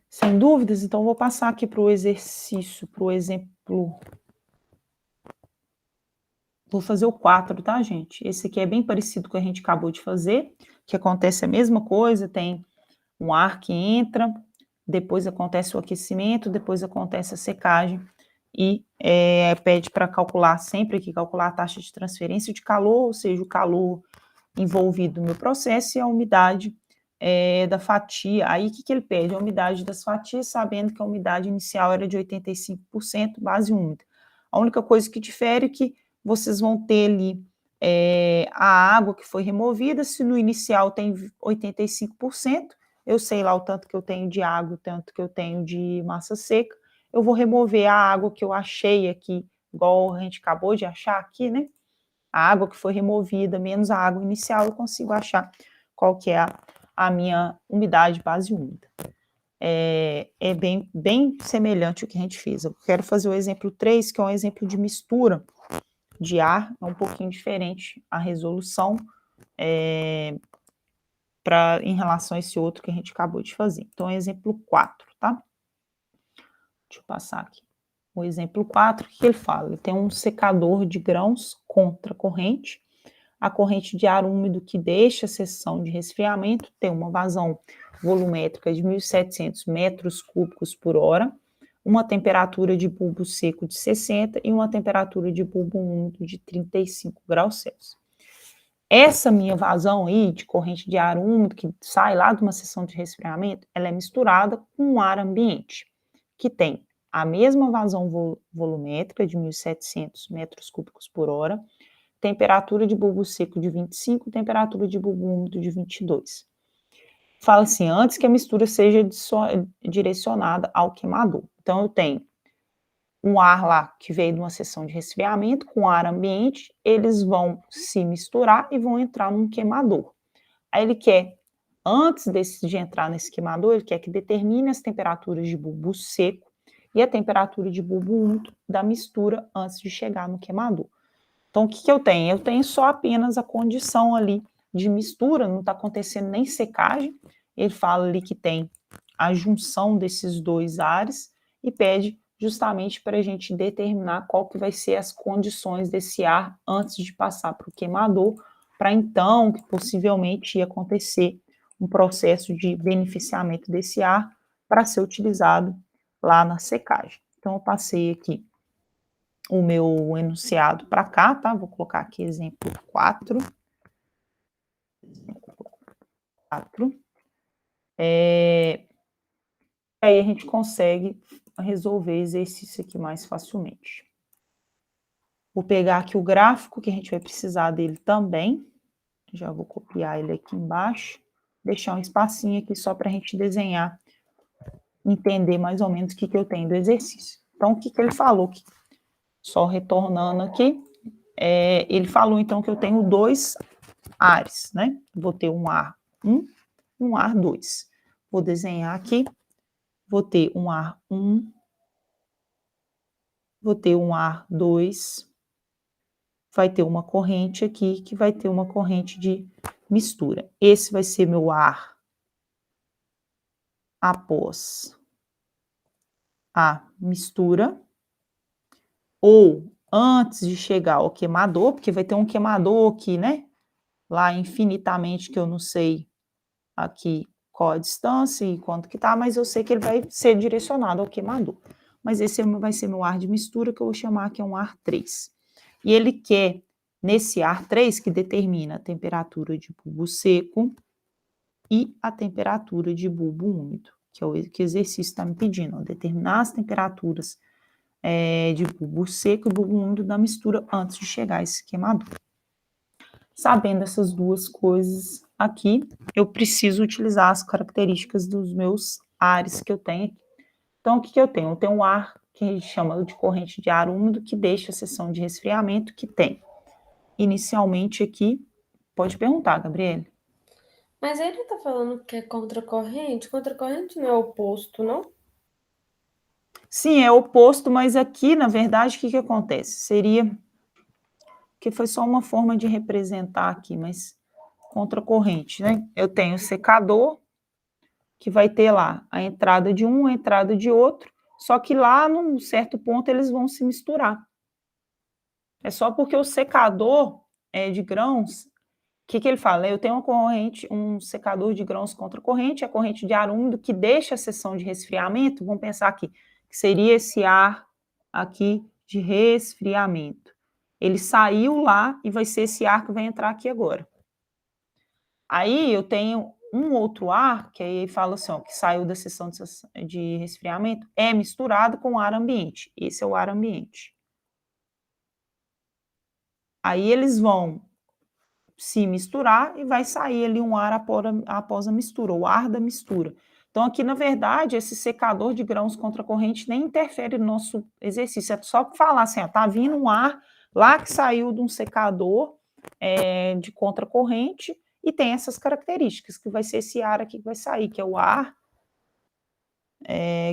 Sem dúvidas, então vou passar aqui para o exercício, para o exemplo. Vou fazer o 4, tá, gente? Esse aqui é bem parecido com o que a gente acabou de fazer, que acontece a mesma coisa, tem um ar que entra, depois acontece o aquecimento, depois acontece a secagem, e pede para calcular, sempre aqui, calcular a taxa de transferência de calor, ou seja, o calor envolvido no processo e a umidade da fatia. Aí, o que ele pede? A umidade das fatias, sabendo que a umidade inicial era de 85%, base úmida. A única coisa que difere é que vocês vão ter ali a água que foi removida, se no inicial tem 85%, eu sei lá o tanto que eu tenho de água, o tanto que eu tenho de massa seca, eu vou remover a água que eu achei aqui, igual a gente acabou de achar aqui, né? A água que foi removida menos a água inicial, eu consigo achar qual que é a minha umidade base úmida. É bem semelhante ao que a gente fez. Eu quero fazer o exemplo 3, que é um exemplo de mistura de ar, é um pouquinho diferente a resolução em relação a esse outro que a gente acabou de fazer. Então, é exemplo 4, tá? Deixa eu passar aqui. O exemplo 4, o que ele fala? Ele tem um secador de grãos contra corrente. A corrente de ar úmido que deixa a seção de resfriamento tem uma vazão volumétrica de 1.700 metros cúbicos por hora, uma temperatura de bulbo seco de 60 e uma temperatura de bulbo úmido de 35 graus Celsius. Essa minha vazão aí de corrente de ar úmido que sai lá de uma seção de resfriamento, ela é misturada com o ar ambiente, que tem a mesma vazão volumétrica de 1.700 metros cúbicos por hora, temperatura de bulbo seco de 25, temperatura de bulbo úmido de 22. Fala assim, antes que a mistura seja direcionada ao queimador. Então, eu tenho um ar lá que veio de uma seção de resfriamento com ar ambiente, eles vão se misturar e vão entrar num queimador. Aí ele quer, antes de entrar nesse queimador, ele quer que determine as temperaturas de bulbo seco e a temperatura de bulbo úmido da mistura antes de chegar no queimador. Então, o que eu tenho? Eu tenho só apenas a condição ali de mistura, não está acontecendo nem secagem. Ele fala ali que tem a junção desses dois ares e pede justamente para a gente determinar qual que vai ser as condições desse ar antes de passar para o queimador, para então que possivelmente ia acontecer um processo de beneficiamento desse ar para ser utilizado lá na secagem. Então, eu passei aqui o meu enunciado para cá, tá? Vou colocar aqui exemplo 4. Aí a gente consegue resolver exercício aqui mais facilmente. Vou pegar aqui o gráfico, que a gente vai precisar dele também. Já vou copiar ele aqui embaixo. Deixar um espacinho aqui só para a gente desenhar, entender mais ou menos o que eu tenho do exercício. Então, o que ele falou aqui? Só retornando aqui, ele falou então que eu tenho 2 ares, né? Vou ter um ar 1 e um ar 2. Vou desenhar aqui, vou ter um ar 1, vou ter um ar 2, vai ter uma corrente aqui, que vai ter uma corrente de mistura. Esse vai ser meu ar após a mistura, ou antes de chegar ao queimador, porque vai ter um queimador aqui, né? Lá infinitamente, que eu não sei aqui qual a distância e quanto que tá, mas eu sei que ele vai ser direcionado ao queimador. Mas esse vai ser meu ar de mistura, que eu vou chamar que é um ar 3. E ele quer, nesse ar 3, que determina a temperatura de bulbo seco e a temperatura de bulbo úmido, que é o que o exercício está me pedindo, ó, determinar as temperaturas de bulbo seco e bulbo úmido da mistura antes de chegar a esse queimador. Sabendo essas duas coisas aqui, eu preciso utilizar as características dos meus ares que eu tenho aqui. Então, o que eu tenho? Eu tenho um ar que a gente chama de corrente de ar úmido, que deixa a seção de resfriamento, que tem inicialmente aqui, pode perguntar, Gabriele. Mas ele tá falando que é contracorrente? Contracorrente não é oposto, não? Sim, é oposto, mas aqui, na verdade, o que acontece? Seria que foi só uma forma de representar aqui, mas contracorrente, né? Eu tenho o secador, que vai ter lá a entrada de um, a entrada de outro, só que lá, num certo ponto, eles vão se misturar. É só porque o secador de grãos, o que ele fala? Eu tenho uma corrente, um secador de grãos contra corrente, a corrente de ar úmido que deixa a seção de resfriamento, vamos pensar aqui, que seria esse ar aqui de resfriamento. Ele saiu lá e vai ser esse ar que vai entrar aqui agora. Aí eu tenho um outro ar, que aí fala assim, ó, que saiu da seção de resfriamento, é misturado com o ar ambiente. Esse é o ar ambiente. Aí eles vão se misturar e vai sair ali um ar após a mistura, o ar da mistura. Então, aqui, na verdade, esse secador de grãos contra corrente nem interfere no nosso exercício. É só falar assim, ó, tá vindo um ar lá que saiu de um secador de contracorrente e tem essas características, que vai ser esse ar aqui que vai sair, que é o ar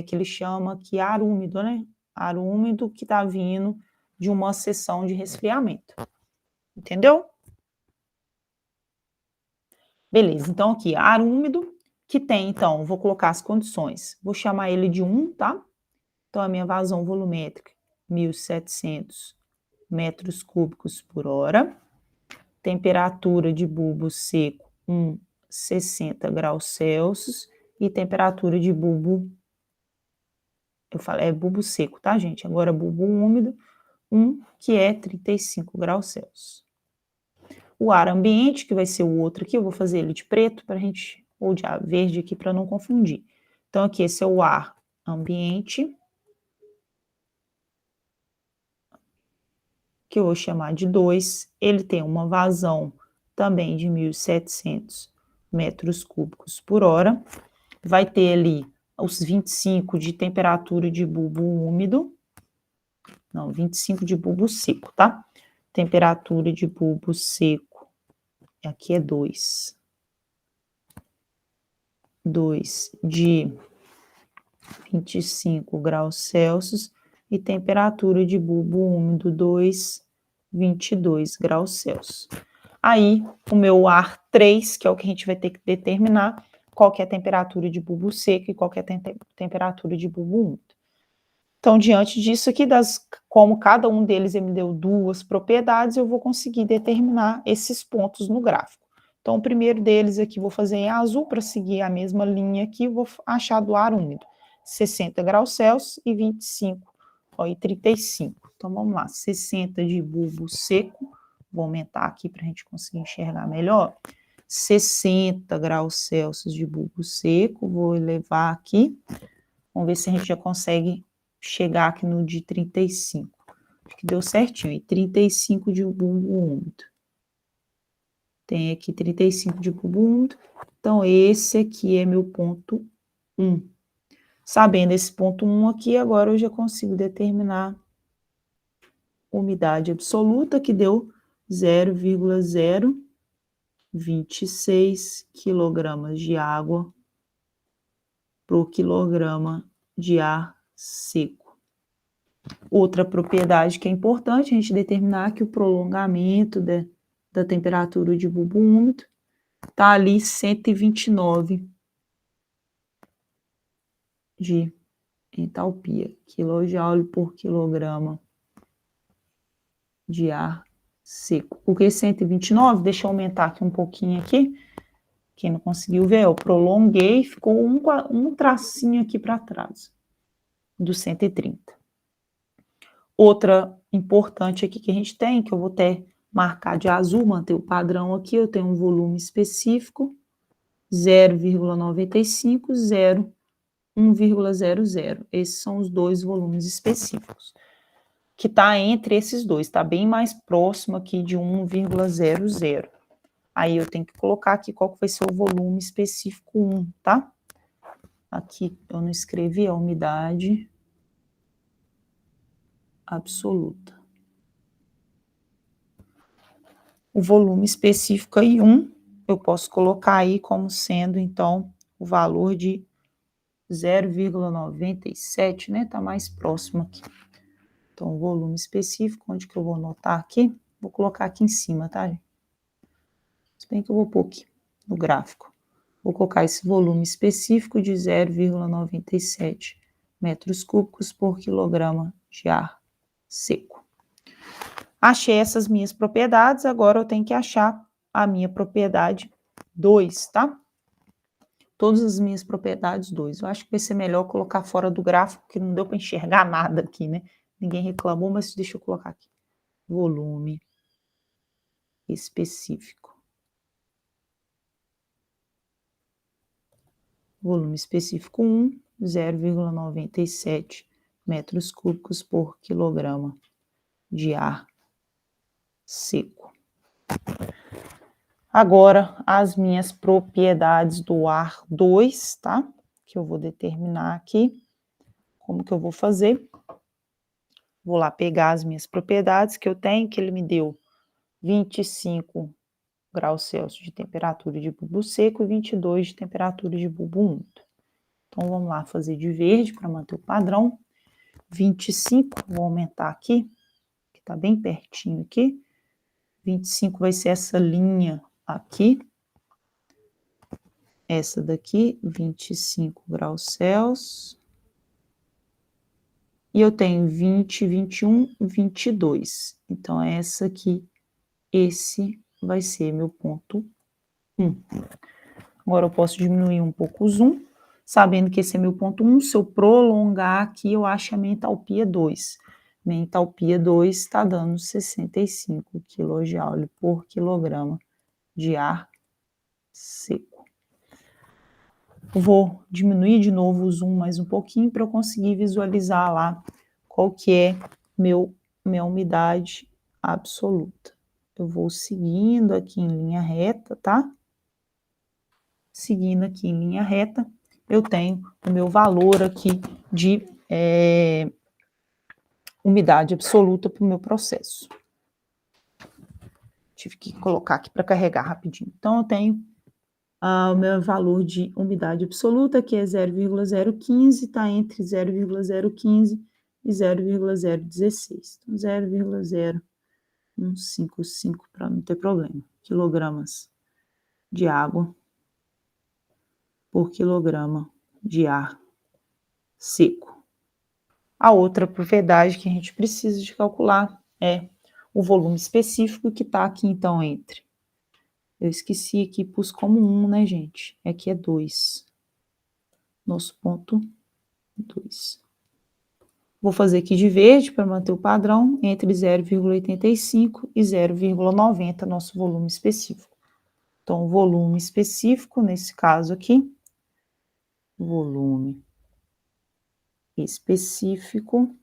que ele chama que ar úmido, né? Ar úmido que está vindo de uma seção de resfriamento. Entendeu? Beleza, então aqui, ar úmido, que tem, então, vou colocar as condições. Vou chamar ele de 1, tá? Então, a minha vazão volumétrica, 1.700 metros cúbicos por hora. Temperatura de bulbo seco, 60 graus Celsius. E temperatura de bulbo, eu falei, é bulbo seco, tá, gente? Agora, bulbo úmido, que é 35 graus Celsius. O ar ambiente, que vai ser o outro aqui, eu vou fazer ele de preto para a gente, ou de verde aqui para não confundir. Então, aqui, esse é o ar ambiente, que eu vou chamar de 2. Ele tem uma vazão também de 1.700 metros cúbicos por hora. Vai ter ali os 25 de temperatura de bulbo úmido. Não, 25 de bulbo seco, tá? Temperatura de bulbo seco, aqui é 2. 2 de 25 graus Celsius e temperatura de bulbo úmido 22 graus Celsius. Aí, o meu ar 3, que é o que a gente vai ter que determinar qual que é a temperatura de bulbo seco e qual que é a temperatura de bulbo úmido. Então, diante disso aqui, como cada um deles me deu duas propriedades, eu vou conseguir determinar esses pontos no gráfico. Então, o primeiro deles aqui, vou fazer em azul para seguir a mesma linha aqui, vou achar do ar úmido. 60 graus Celsius e 25 Ó, e 35. Então, vamos lá. 60 de bulbo seco. Vou aumentar aqui para a gente conseguir enxergar melhor. 60 graus Celsius de bulbo seco. Vou elevar aqui. Vamos ver se a gente já consegue chegar aqui no de 35. Acho que deu certinho. E 35 de bulbo úmido. Tem aqui 35 de bulbo úmido. Então, esse aqui é meu ponto 1. Sabendo esse ponto 1 aqui, agora eu já consigo determinar umidade absoluta, que deu 0,026 quilogramas de água por quilograma de ar seco. Outra propriedade que é importante a gente determinar que o prolongamento da temperatura de bulbo úmido está ali 129 de entalpia, quilojoule por quilograma de ar seco. Por que 129? Deixa eu aumentar aqui um pouquinho aqui. Quem não conseguiu ver, eu prolonguei, ficou um tracinho aqui para trás, do 130. Outra importante aqui que a gente tem, que eu vou até marcar de azul, manter o padrão aqui, eu tenho um volume específico, 0,95, 0, 1,00. Esses são os dois volumes específicos. Que está entre esses dois, está bem mais próximo aqui de 1,00. Aí eu tenho que colocar aqui qual que vai ser o volume específico 1, tá? Aqui eu não escrevi a umidade absoluta. O volume específico aí 1, eu posso colocar aí como sendo, então, o valor de 0,97, né? Tá mais próximo aqui. Então, o volume específico, onde que eu vou anotar aqui? Vou colocar aqui em cima, tá, gente? Se bem que eu vou pôr aqui no gráfico. Vou colocar esse volume específico de 0,97 metros cúbicos por quilograma de ar seco. Achei essas minhas propriedades, agora eu tenho que achar a minha propriedade 2, tá? Todas as minhas propriedades 2. Eu acho que vai ser melhor colocar fora do gráfico, porque não deu para enxergar nada aqui, né? Ninguém reclamou, mas deixa eu colocar aqui. Volume específico. Volume específico 1, 0,97 metros cúbicos por quilograma de ar seco. Agora, as minhas propriedades do ar 2, tá? Que eu vou determinar aqui. Como que eu vou fazer? Vou lá pegar as minhas propriedades que eu tenho, que ele me deu 25 graus Celsius de temperatura de bulbo seco e 22 de temperatura de bulbo úmido. Então, vamos lá fazer de verde para manter o padrão. 25, vou aumentar aqui, que está bem pertinho aqui. 25 vai ser essa linha aqui. Essa daqui, 25 graus Celsius. E eu tenho 20, 21, 22. Então, essa aqui, esse vai ser meu ponto 1. Agora, eu posso diminuir um pouco o zoom, sabendo que esse é meu ponto 1. Se eu prolongar aqui, eu acho a minha entalpia 2. Minha entalpia 2 está dando 65 kJ por quilograma de ar seco. Vou diminuir de novo o zoom mais um pouquinho para eu conseguir visualizar lá qual que é minha umidade absoluta. Eu vou seguindo aqui em linha reta, tá? Seguindo aqui em linha reta, eu tenho o meu valor aqui de umidade absoluta para o meu processo. Tive que colocar aqui para carregar rapidinho. Então, eu tenho o meu valor de umidade absoluta, que é 0,015, está entre 0,015 e 0,016. Então, 0,0155, para não ter problema. Quilogramas de água por quilograma de ar seco. A outra propriedade que a gente precisa de calcular é o volume específico que está aqui, então, entre. Eu esqueci aqui, pus como 1, né, gente? Aqui é 2. Nosso ponto 2. Vou fazer aqui de verde para manter o padrão entre 0,85 e 0,90, nosso volume específico. Então, o volume específico, nesse caso aqui, volume específico,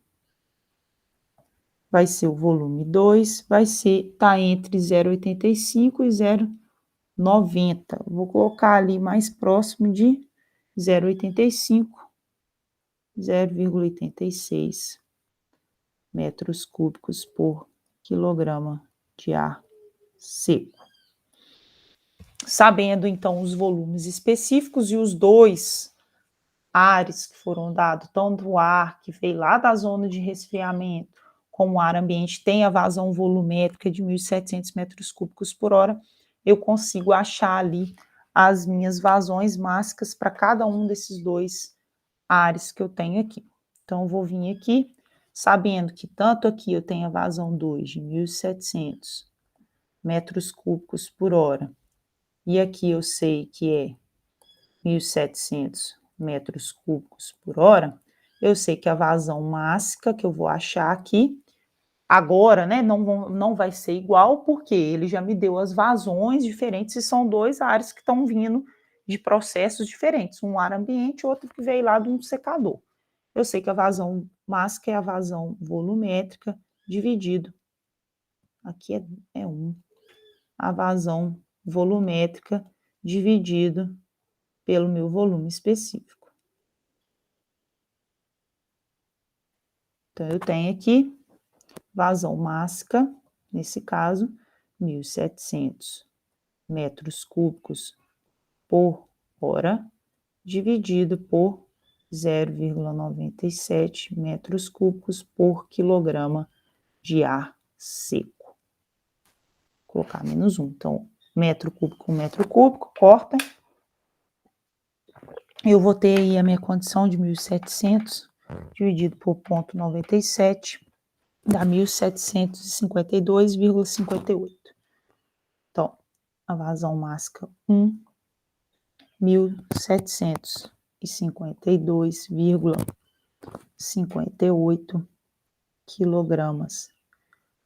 vai ser o volume 2, tá entre 0,85 e 0,90. Vou colocar ali mais próximo de 0,85, 0,86 metros cúbicos por quilograma de ar seco. Sabendo, então, os volumes específicos e os dois ares que foram dados, tanto o ar que veio lá da zona de resfriamento, como o ar ambiente tem a vazão volumétrica de 1.700 metros cúbicos por hora, eu consigo achar ali as minhas vazões máxicas para cada um desses dois ares que eu tenho aqui. Então, eu vou vir aqui, sabendo que tanto aqui eu tenho a vazão 2 de 1.700 metros cúbicos por hora, e aqui eu sei que é 1.700 metros cúbicos por hora, eu sei que a vazão máxima que eu vou achar aqui, agora, né, não vai ser igual, porque ele já me deu as vazões diferentes, e são dois ares que estão vindo de processos diferentes, um ar ambiente e outro que veio lá de um secador. Eu sei que a vazão máxima é a vazão volumétrica dividido, aqui é 1, a vazão volumétrica dividido pelo meu volume específico. Então, eu tenho aqui vazão máxima, nesse caso, 1.700 metros cúbicos por hora, dividido por 0,97 metros cúbicos por quilograma de ar seco. Vou colocar menos 1. Então, metro cúbico, corta. Eu vou ter aí a minha condição de 1.700 dividido por 0,97, dá 1.752,58. Então, a vazão máxima 1.752,58 quilogramas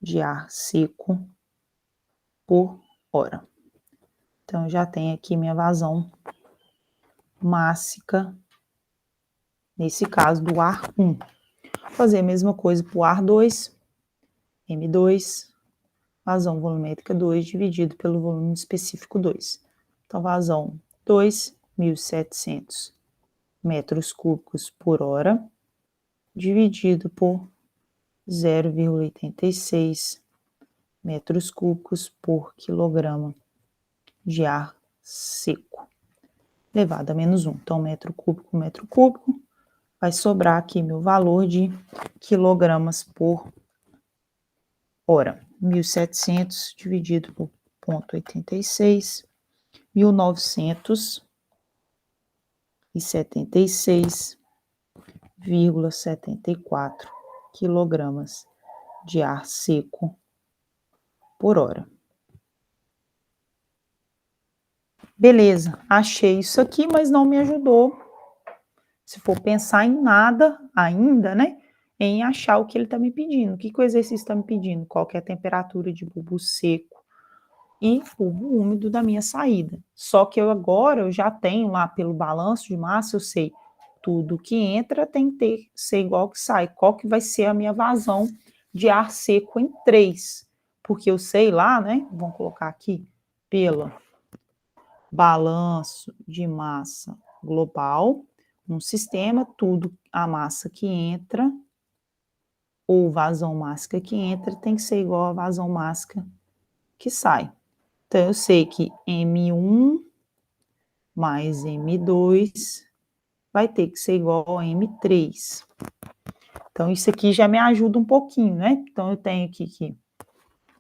de ar seco por hora. Então, eu já tenho aqui minha vazão máxima, nesse caso do ar 1. Vou fazer a mesma coisa para o ar 2, M2, vazão volumétrica 2 dividido pelo volume específico 2. Então, vazão 2, 1.700 metros cúbicos por hora, dividido por 0,86 metros cúbicos por quilograma de ar seco, elevado a menos 1. Então, metro cúbico, vai sobrar aqui meu valor de quilogramas por hora. 1.700 dividido por 0,86, 1.976,74 quilogramas de ar seco por hora. Beleza, achei isso aqui, mas não me ajudou, se for pensar em nada ainda, né, em achar o que ele está me pedindo. O que o exercício está me pedindo? Qual que é a temperatura de bulbo seco e bulbo úmido da minha saída. Só que eu já tenho lá pelo balanço de massa, eu sei tudo que entra tem que ser igual que sai. Qual que vai ser a minha vazão de ar seco em 3? Porque eu sei lá, né, vamos colocar aqui, pelo balanço de massa global, um sistema, tudo a massa que entra, ou vazão máxima que entra, tem que ser igual a vazão máxima que sai. Então, eu sei que M1 mais M2 vai ter que ser igual a M3. Então, isso aqui já me ajuda um pouquinho, né? Então, eu tenho aqui que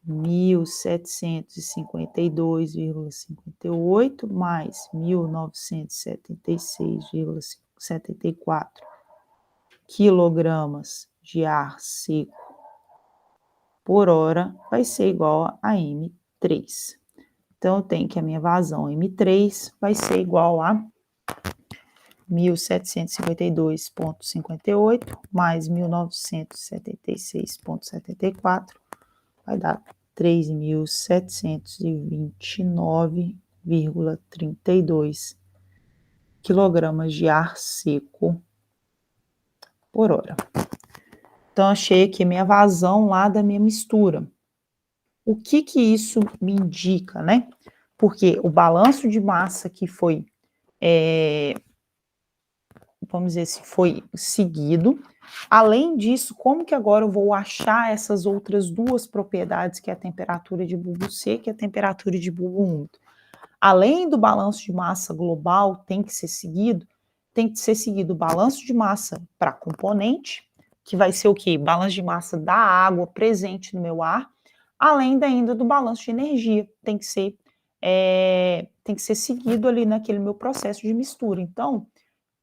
1.752,58 mais 1.976,74 quilogramas de ar seco por hora vai ser igual a M3. Então, eu tenho que a minha vazão M3 vai ser igual a 1.752,58 mais 1.976,74 vai dar 3.729,32 quilogramas de ar seco por hora. Então, achei aqui a minha vazão lá da minha mistura. O que que isso me indica, né? Porque o balanço de massa que foi, vamos dizer assim, foi seguido. Além disso, como que agora eu vou achar essas outras duas propriedades, que é a temperatura de bulbo seco e a temperatura de bulbo úmido? Além do balanço de massa global tem que ser seguido o balanço de massa para componente, que vai ser o quê? Balanço de massa da água presente no meu ar, além ainda do balanço de energia, tem que ser seguido ali naquele meu processo de mistura. Então,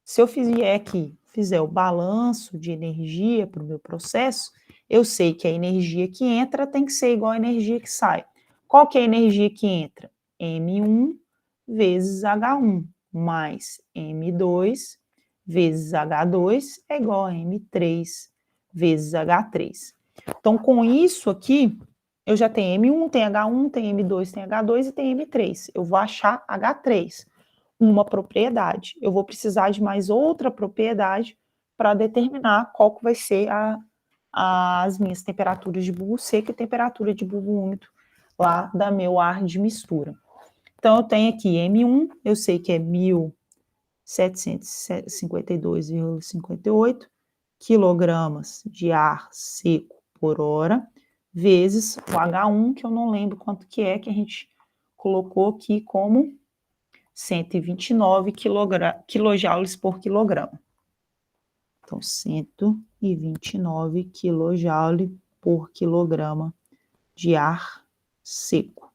se eu fizer o balanço de energia para o meu processo, eu sei que a energia que entra tem que ser igual à energia que sai. Qual que é a energia que entra? M1 vezes H1 mais M2 vezes H2 é igual a M3 vezes H3. Então, com isso aqui, eu já tenho M1, tem H1, tem M2, tem H2 e tem M3. Eu vou achar H3, uma propriedade. Eu vou precisar de mais outra propriedade para determinar qual que vai ser as minhas temperaturas de bulbo seco e temperatura de bulbo úmido lá da meu ar de mistura. Então, eu tenho aqui M1, eu sei que é 1.752,58 quilogramas de ar seco por hora, vezes o H1, que eu não lembro quanto que a gente colocou aqui como 129 quilojoules por quilograma. Então, 129 quilojoules por quilograma de ar seco.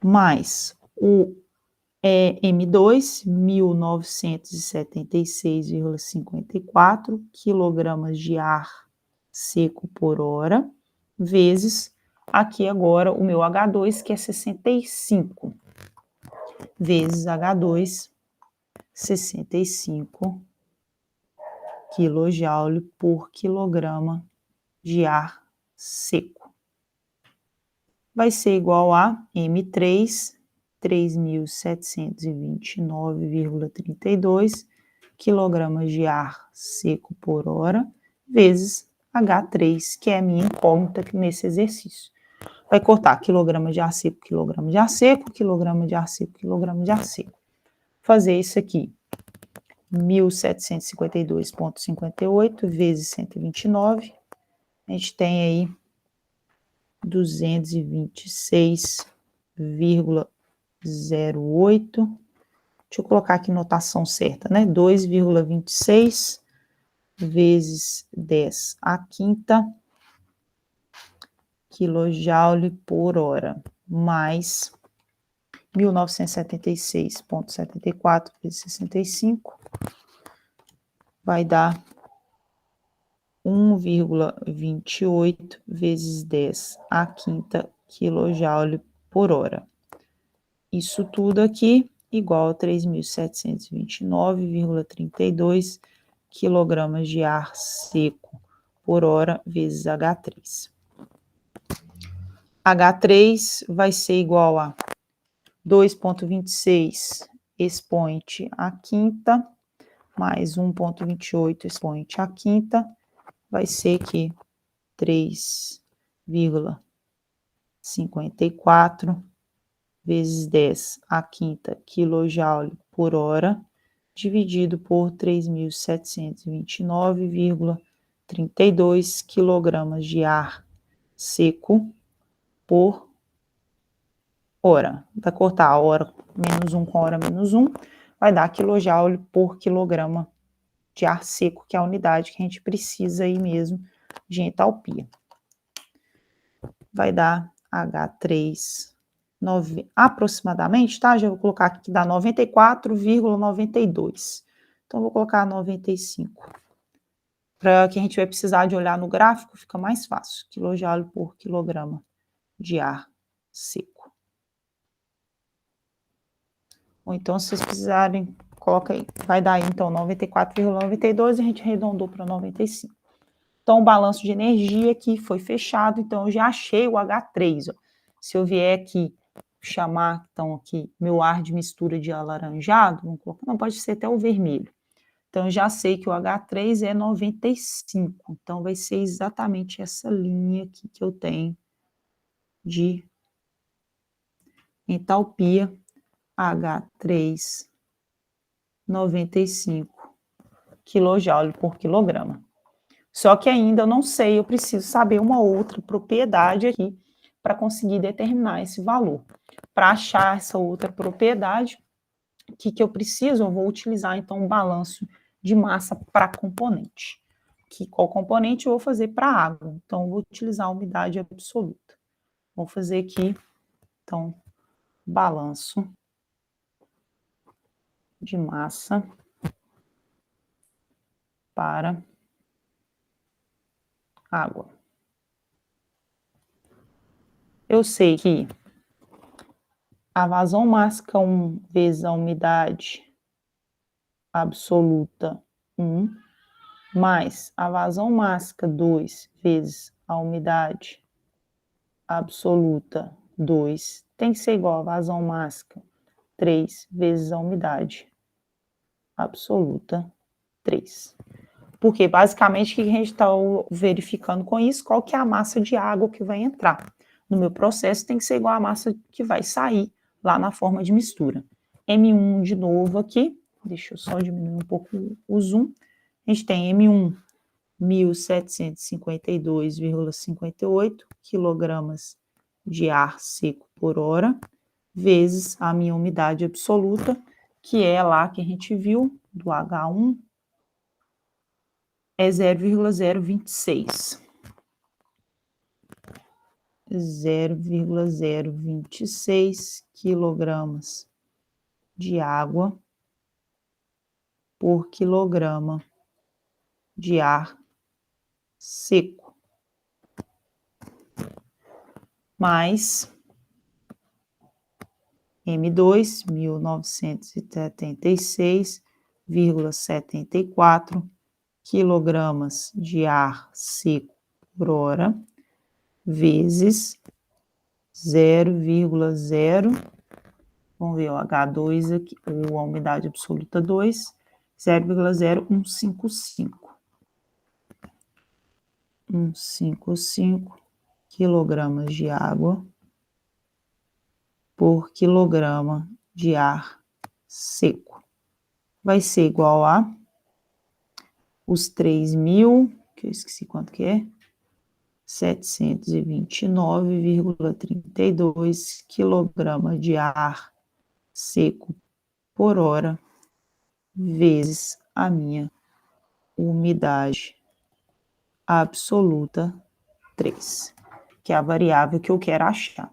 Mais o M2, 1976,54 quilogramas de ar seco por hora, vezes aqui agora o meu H2, que é 65, vezes H2, 65 kJ por quilograma de ar seco. Vai ser igual a M3, 3.729,32 quilogramas de ar seco por hora, vezes H3, que é a minha incógnita nesse exercício. Vai cortar quilograma de ar seco, quilograma de ar seco, quilograma de ar seco, quilograma de ar seco. Fazer isso aqui. 1.752,58 vezes 129, a gente tem aí 226,08. Deixa eu colocar aqui notação certa, né? 2,26 vezes 10 à quinta quilojoule por hora, mais 1976,74 vezes 65, vai dar 1,28 vezes 10 à quinta quilojoule por hora. Isso tudo aqui igual a 3.729,32 quilogramas de ar seco por hora vezes H3. H3 vai ser igual a 2,26 expoente à quinta, mais 1,28 expoente à quinta, vai ser que 3,54 vezes 10 à quinta quilojoule por hora, dividido por 3.729,32 quilogramas de ar seco por hora. Vai cortar a hora menos 1 com a hora menos 1, vai dar quilojoule por quilograma de ar seco, que é a unidade que a gente precisa aí mesmo de entalpia. Vai dar H3 aproximadamente, tá? Já vou colocar aqui que dá 94,92. Então, vou colocar 95. Para que a gente vai precisar de olhar no gráfico, fica mais fácil. Quilojoule por quilograma de ar seco. Ou então, se vocês precisarem coloca aí, vai dar aí, então, 94,92, a gente arredondou para 95. Então, o balanço de energia aqui foi fechado, então eu já achei o H3, ó. Se eu vier aqui chamar, então, aqui, meu ar de mistura de alaranjado, vamos colocar, não, pode ser até o vermelho. Então, eu já sei que o H3 é 95, então vai ser exatamente essa linha aqui que eu tenho de entalpia, H3, 95 kJ por quilograma. Só que ainda eu não sei, eu preciso saber uma outra propriedade aqui para conseguir determinar esse valor. Para achar essa outra propriedade, o que eu preciso? Eu vou utilizar, então, um balanço de massa para componente. Qual componente eu vou fazer para água? Então, eu vou utilizar a umidade absoluta. Vou fazer aqui, então, balanço de massa para água. Eu sei que a vazão mássica 1 vezes a umidade absoluta 1, mais a vazão mássica 2 vezes a umidade absoluta 2, tem que ser igual a vazão mássica 3 vezes a umidade absoluta 3. Porque, basicamente, o que a gente está verificando com isso? Qual que é a massa de água que vai entrar. No meu processo, tem que ser igual à massa que vai sair lá na forma de mistura. M1 de novo aqui, deixa eu só diminuir um pouco o zoom. A gente tem M1, 1.752,58 quilogramas de ar seco por hora, vezes a minha umidade absoluta, que é lá que a gente viu, do H1, é 0,026. 0,026 quilogramas de água por quilograma de ar seco. Mais M2, 1976,74 quilogramas de ar seco por hora, vezes 0,0, vamos ver o H2 aqui, ou a umidade absoluta 2, 0,0155. 155 quilogramas de água por quilograma de ar seco. Vai ser igual a os 3.000, que eu esqueci quanto que é, 729,32 quilogramas de ar seco por hora, vezes a minha umidade absoluta 3, que é a variável que eu quero achar.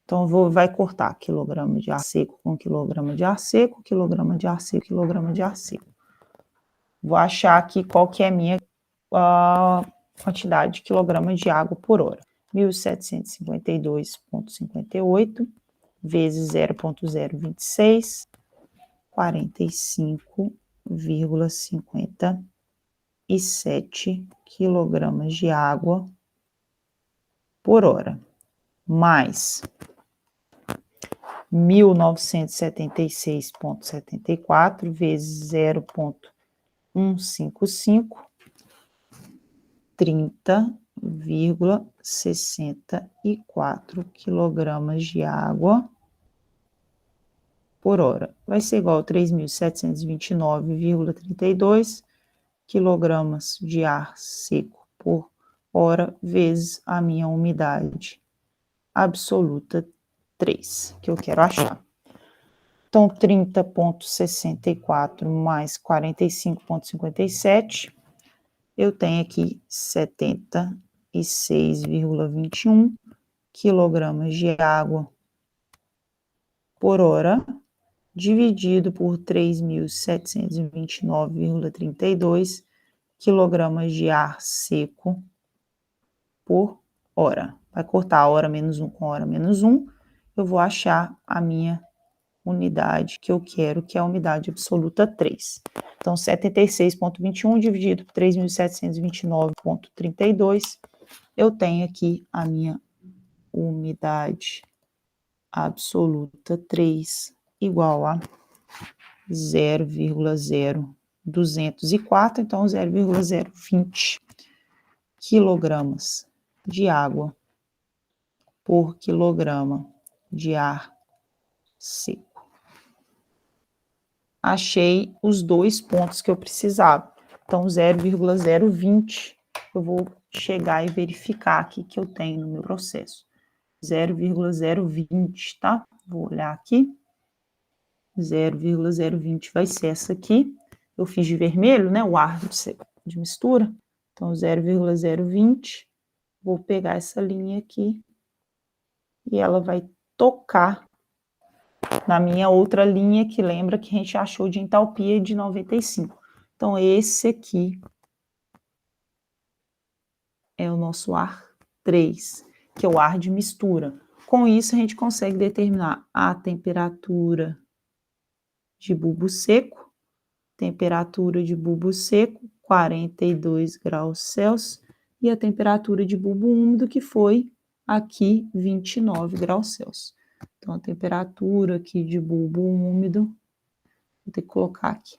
Então, vai cortar quilograma de ar seco com quilograma de ar seco, quilograma de ar seco, quilograma de ar seco. Vou achar aqui qual que é a minha quantidade de quilogramas de água por hora. 1.752,58 vezes 0,026, 45,57 quilogramas de água por hora, mais 1.976,74 vezes 0,155, 30,64 quilogramas de água por hora. Vai ser igual a 3.729,32 quilogramas de ar seco por hora, vezes a minha umidade absoluta 3, que eu quero achar. Então, 30,64 mais 45,57, eu tenho aqui 76,21 quilogramas de água por hora, dividido por 3.729,32 quilogramas de ar seco por hora. Vai cortar a hora menos 1 com hora menos 1, eu vou achar a minha unidade que eu quero, que é a umidade absoluta 3. Então, 76,21 dividido por 3.729,32, eu tenho aqui a minha umidade absoluta 3 igual a 0,0204, então 0,020 quilogramas de água por quilograma de ar seco. Achei os dois pontos que eu precisava. Então, 0,020, eu vou chegar e verificar aqui que eu tenho no meu processo. 0,020, tá? Vou olhar aqui. 0,020 vai ser essa aqui. Eu fiz de vermelho, né? O ar de mistura. Então, 0,020. Vou pegar essa linha aqui e ela vai tocar na minha outra linha, que lembra que a gente achou de entalpia de 95. Então, esse aqui é o nosso ar 3, que é o ar de mistura. Com isso, a gente consegue determinar a temperatura de bulbo seco, 42 graus Celsius, e a temperatura de bulbo úmido, que foi aqui 29 graus Celsius. Então, a temperatura aqui de bulbo úmido, vou ter que colocar aqui.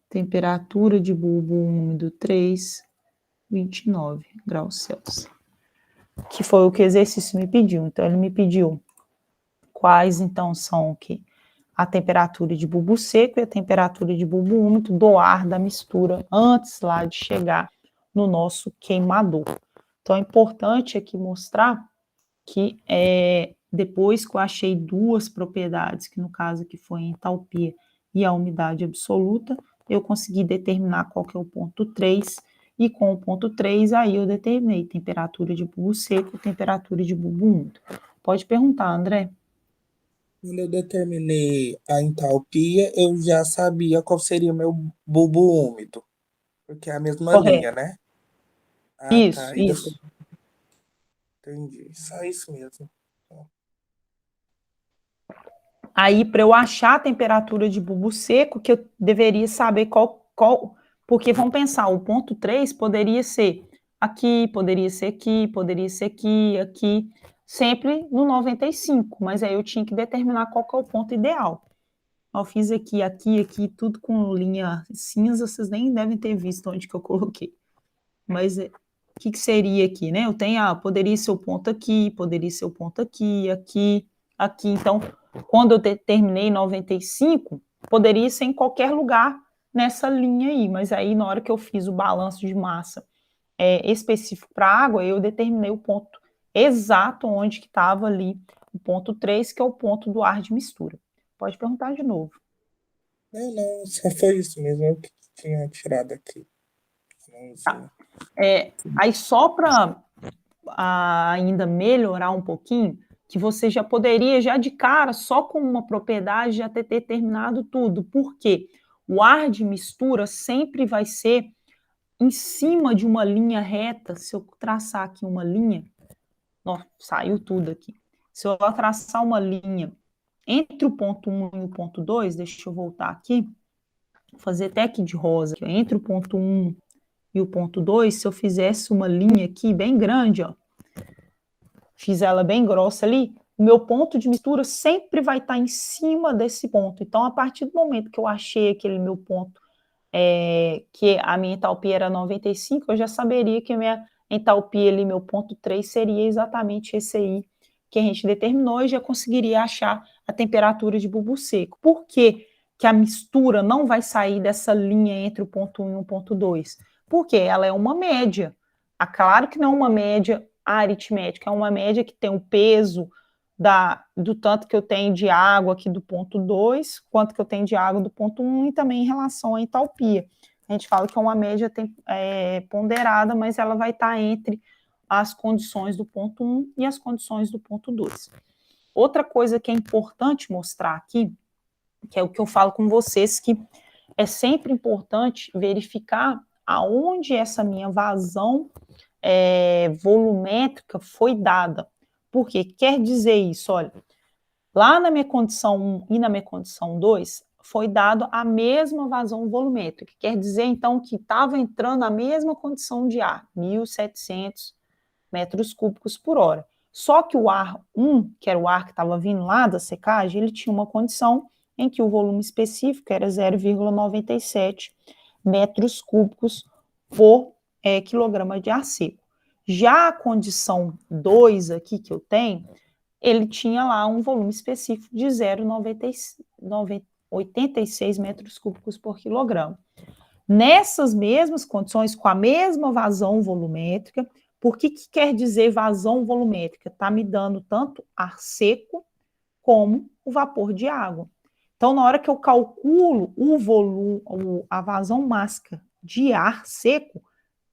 Temperatura de bulbo úmido 3, 29 graus Celsius. Que foi o que o exercício me pediu. Então, ele me pediu quais, então, são o quê? A temperatura de bulbo seco e a temperatura de bulbo úmido do ar da mistura antes lá de chegar no nosso queimador. Então, é importante aqui mostrar que depois que eu achei duas propriedades, que no caso aqui foi a entalpia e a umidade absoluta, eu consegui determinar qual que é o ponto 3, e com o ponto 3, aí eu determinei temperatura de bulbo seco e temperatura de bulbo úmido. Pode perguntar, André. Quando eu determinei a entalpia, eu já sabia qual seria o meu bulbo úmido, porque é a mesma linha, Correto. né? Ah, tá. Isso, E depois, isso. entendi. Só isso mesmo. Aí, para eu achar a temperatura de bulbo seco, que eu deveria saber qual, porque vamos pensar, o ponto 3 poderia ser aqui, poderia ser aqui, poderia ser aqui, aqui, sempre no 95, mas aí eu tinha que determinar qual que é o ponto ideal. Eu fiz aqui, aqui, aqui, tudo com linha cinza, vocês nem devem ter visto onde que eu coloquei. Mas o que seria aqui, né? Eu tenho, poderia ser o ponto aqui, poderia ser o ponto aqui, aqui, aqui. Então, quando eu determinei 95, poderia ser em qualquer lugar nessa linha aí, mas aí na hora que eu fiz o balanço de massa específico para a água, eu determinei o ponto exato onde que estava ali o ponto 3, que é o ponto do ar de mistura. Pode perguntar de novo. Não, não, só foi isso mesmo eu que tinha tirado aqui. Tá. Aí só para ainda melhorar um pouquinho, que você já poderia, já de cara, só com uma propriedade, já ter determinado tudo. Por quê? O ar de mistura sempre vai ser em cima de uma linha reta. Se eu traçar aqui uma linha, ó, saiu tudo aqui. Se eu traçar uma linha entre o ponto 1 e o ponto 2, deixa eu voltar aqui, vou fazer até aqui de rosa, aqui, ó, entre o ponto 1 e o ponto 2, se eu fizesse uma linha aqui bem grande, ó, fiz ela bem grossa ali, o meu ponto de mistura sempre vai estar em cima desse ponto. Então, a partir do momento que eu achei aquele meu ponto, que a minha entalpia era 95, eu já saberia que a minha entalpia ali, meu ponto 3, seria exatamente esse aí que a gente determinou, e já conseguiria achar a temperatura de bulbo seco. Por que que a mistura não vai sair dessa linha entre o ponto 1 e o ponto 2? Porque ela é uma média. Claro que não é uma média aritmética, é uma média que tem o peso do tanto que eu tenho de água aqui do ponto 2, quanto que eu tenho de água do ponto 1, e também em relação à entalpia. A gente fala que é uma média ponderada, mas ela vai estar entre as condições do ponto 1 e as condições do ponto 2. Outra coisa que é importante mostrar aqui, que é o que eu falo com vocês, que é sempre importante verificar aonde essa minha vazão volumétrica foi dada. Por quê? Quer dizer isso, olha, Lá na minha condição 1 e na minha condição 2, foi dado a mesma vazão volumétrica, quer dizer, então, que estava entrando a mesma condição de ar, 1.700 metros cúbicos por hora. Só que o ar 1, que era o ar que estava vindo lá da secagem, ele tinha uma condição em que o volume específico era 0,97 metros cúbicos por quilograma de ar seco. Já a condição 2 aqui que eu tenho, ele tinha lá um volume específico de 0,86 metros cúbicos por quilograma. Nessas mesmas condições, com a mesma vazão volumétrica, por que quer dizer vazão volumétrica? Está me dando tanto ar seco como o vapor de água. Então, na hora que eu calculo o volume, a vazão máxima de ar seco,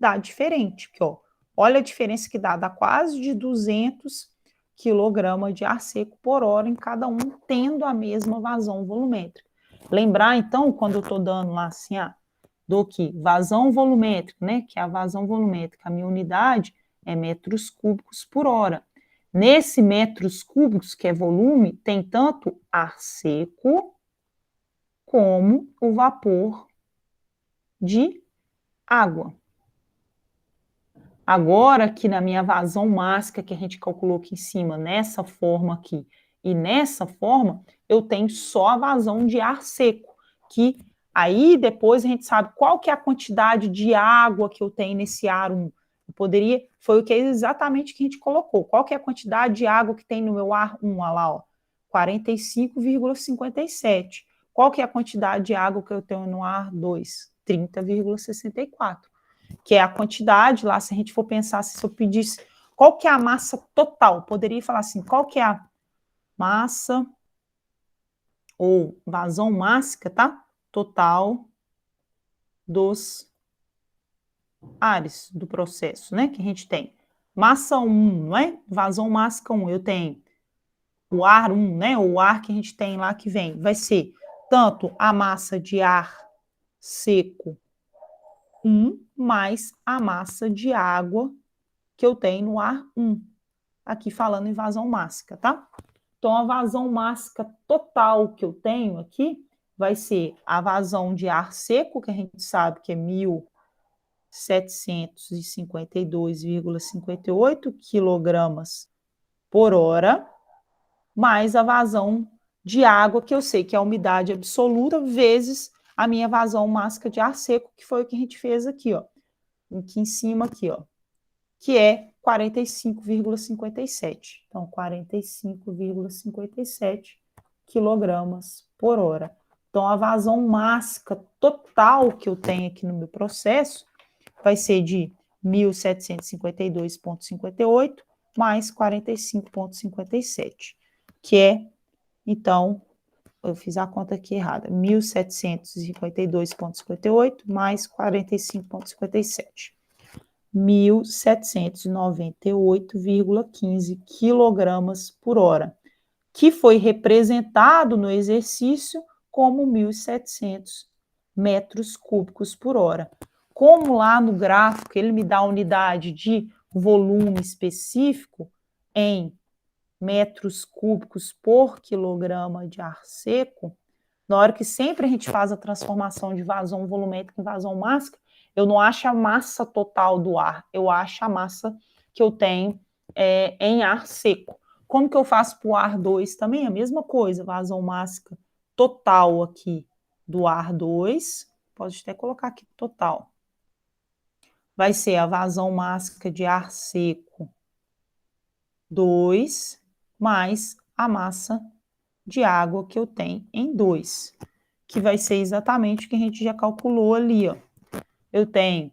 dá diferente. Porque, ó, olha a diferença que dá quase de 200 kg de ar seco por hora em cada um, tendo a mesma vazão volumétrica. Lembrar, então, quando eu estou dando lá assim, do que vazão volumétrica, né, que é a vazão volumétrica, a minha unidade é metros cúbicos por hora. Nesse metros cúbicos, que é volume, tem tanto ar seco como o vapor de água. Agora, aqui na minha vazão máxima, que a gente calculou aqui em cima, nessa forma aqui e nessa forma, eu tenho só a vazão de ar seco, que aí depois a gente sabe qual que é a quantidade de água que eu tenho nesse ar 1. Eu poderia, foi o que exatamente que a gente colocou. Qual que é a quantidade de água que tem no meu ar 1? Olha lá, ó, 45,57. Qual que é a quantidade de água que eu tenho no ar 2? 30,64. Que é a quantidade lá, se a gente for pensar, se eu pedisse qual que é a massa total, poderia falar assim, qual que é a massa ou vazão máxima, tá? Total dos ares do processo, né? Que a gente tem. Massa 1, não é? Vazão máxima 1, eu tenho o ar 1, né? O ar que a gente tem lá que vem, vai ser tanto a massa de ar seco 1 mais a massa de água que eu tenho no ar 1. Aqui falando em vazão máxima, tá? Então, a vazão máxima total que eu tenho aqui vai ser a vazão de ar seco, que a gente sabe que é 1.752,58 quilogramas por hora, mais a vazão de água, que eu sei que é a umidade absoluta, vezes a minha vazão máxima de ar seco, que foi o que a gente fez aqui, ó. Aqui em cima, aqui, ó. Que é 45,57. Então, 45,57 quilogramas por hora. Então, a vazão máxima total que eu tenho aqui no meu processo vai ser de 1.752,58 mais 45,57, que é, então, eu fiz a conta aqui errada, 1.752,58 mais 45,57. 1.798,15 quilogramas por hora, que foi representado no exercício como 1.700 metros cúbicos por hora. Como lá no gráfico ele me dá a unidade de volume específico em metros cúbicos por quilograma de ar seco, na hora que sempre a gente faz a transformação de vazão volumétrica em vazão máxima, eu não acho a massa total do ar, eu acho a massa que eu tenho em ar seco. Como que eu faço para o ar 2 também? A mesma coisa, vazão máxima total aqui do ar 2, pode até colocar aqui total. Vai ser a vazão máxima de ar seco 2 mais a massa de água que eu tenho em 2, que vai ser exatamente o que a gente já calculou ali, ó. Eu tenho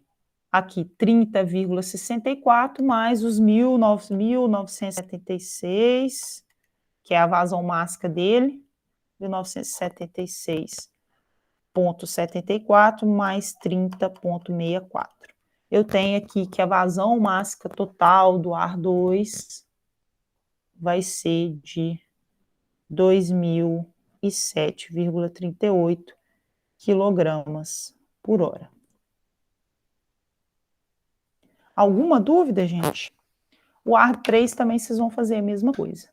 aqui 30,64 mais os 1.976, que é a vazão máxima dele, 1976,74 mais 30,64. Eu tenho aqui que a vazão máxima total do ar 2 vai ser de 2.007,38 quilogramas por hora. Alguma dúvida, gente? O ar 3 também vocês vão fazer a mesma coisa.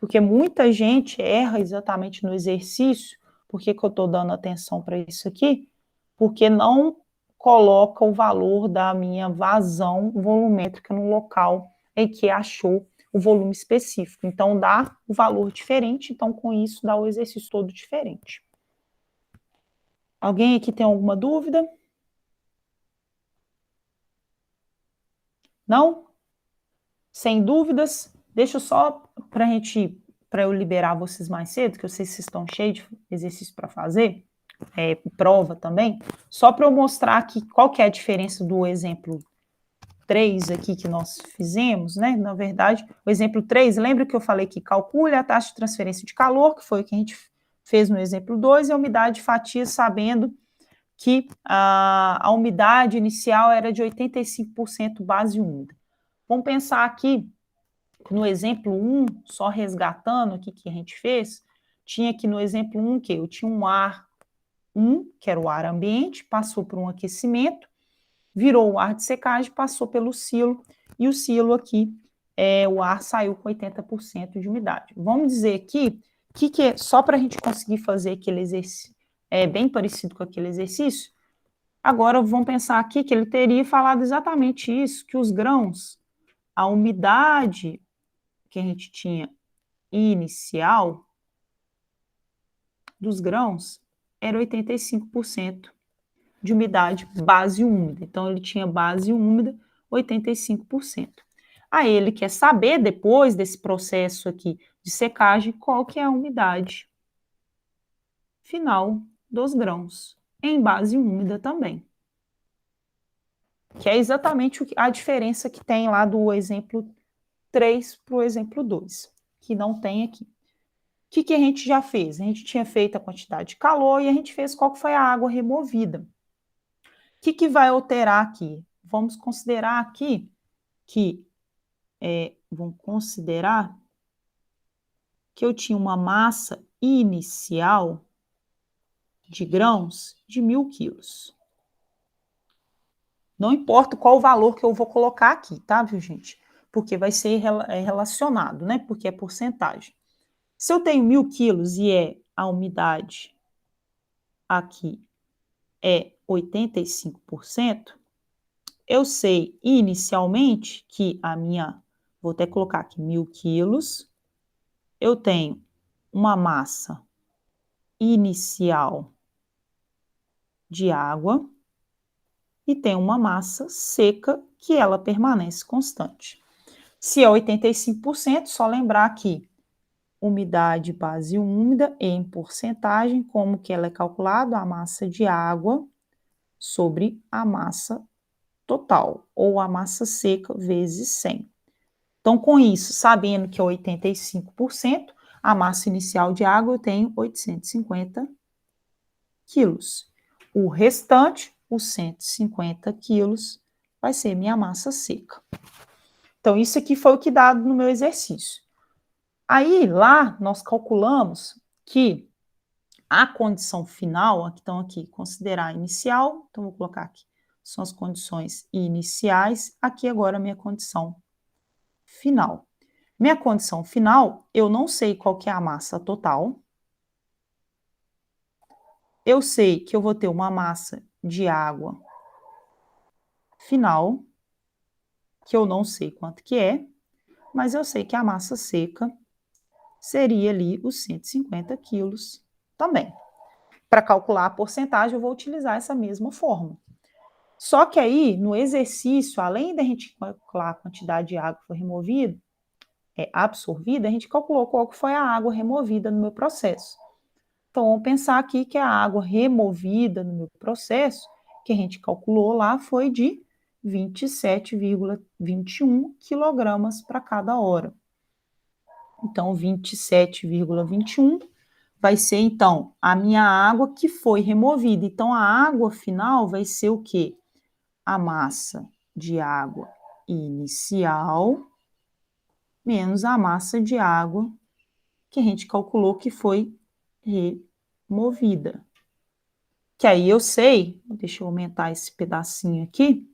Porque muita gente erra exatamente no exercício. Por que que eu estou dando atenção para isso aqui? Porque não coloca o valor da minha vazão volumétrica no local em que achou o volume específico. Então, dá o valor diferente, então, com isso, dá o exercício todo diferente. Alguém aqui tem alguma dúvida? Não? Sem dúvidas? Deixa eu só para eu liberar vocês mais cedo, que eu sei que vocês estão cheios de exercício para fazer, prova também, só para eu mostrar aqui qual que é a diferença do exemplo 3 aqui que nós fizemos, né? Na verdade, o exemplo 3, lembra que eu falei que calcule a taxa de transferência de calor, que foi o que a gente fez no exemplo 2, e a umidade de fatia, sabendo que a umidade inicial era de 85% base úmida. Vamos pensar aqui, no exemplo 1, só resgatando o que a gente fez, tinha aqui no exemplo 1 que eu tinha um ar 1, que era o ar ambiente, passou por um aquecimento, virou o ar de secagem, passou pelo silo, e o silo aqui, o ar saiu com 80% de umidade. Vamos dizer aqui, só para a gente conseguir fazer aquele exercício, bem parecido com aquele exercício, agora vamos pensar aqui que ele teria falado exatamente isso, que os grãos, a umidade que a gente tinha inicial dos grãos era 85% de umidade base úmida. Então, ele tinha base úmida 85%. Aí ele quer saber, depois desse processo aqui de secagem, qual que é a umidade final dos grãos, em base úmida também. Que é exatamente a diferença que tem lá do exemplo 3 para o exemplo 2, que não tem aqui. O que a gente já fez? A gente tinha feito a quantidade de calor e a gente fez qual que foi a água removida. O que vai alterar aqui? Vamos considerar aqui que vamos considerar que eu tinha uma massa inicial de grãos de 1.000 quilos. Não importa qual o valor que eu vou colocar aqui, tá, viu, gente? Porque vai ser relacionado, né? Porque é porcentagem. Se eu tenho 1.000 quilos e a umidade aqui é 85%, eu sei inicialmente que vou até colocar aqui 1.000 quilos, eu tenho uma massa inicial de água e tenho uma massa seca que ela permanece constante. Se é 85%, só lembrar aqui, umidade base úmida em porcentagem, como que ela é calculada? A massa de água sobre a massa total, ou a massa seca vezes 100. Então, com isso, sabendo que é 85%, a massa inicial de água eu tenho 850 quilos. O restante, os 150 quilos, vai ser minha massa seca. Então, isso aqui foi o que dado no meu exercício. Aí, lá, nós calculamos que a condição final, então aqui, considerar inicial, então vou colocar aqui, são as condições iniciais, aqui agora a minha condição final. Minha condição final, eu não sei qual que é a massa total, eu sei que eu vou ter uma massa de água final, que eu não sei quanto que é, mas eu sei que a massa seca seria ali os 150 quilos também. Para calcular a porcentagem, eu vou utilizar essa mesma fórmula. Só que aí, no exercício, além da gente calcular a quantidade de água que foi removida, absorvida, a gente calculou qual que foi a água removida no meu processo. Então, vamos pensar aqui que a água removida no meu processo, que a gente calculou lá, foi de 27,21 quilogramas para cada hora. Então, 27,21 vai ser, então, a minha água que foi removida. Então, a água final vai ser o quê? A massa de água inicial menos a massa de água que a gente calculou que foi removida. Que aí eu sei, deixa eu aumentar esse pedacinho aqui,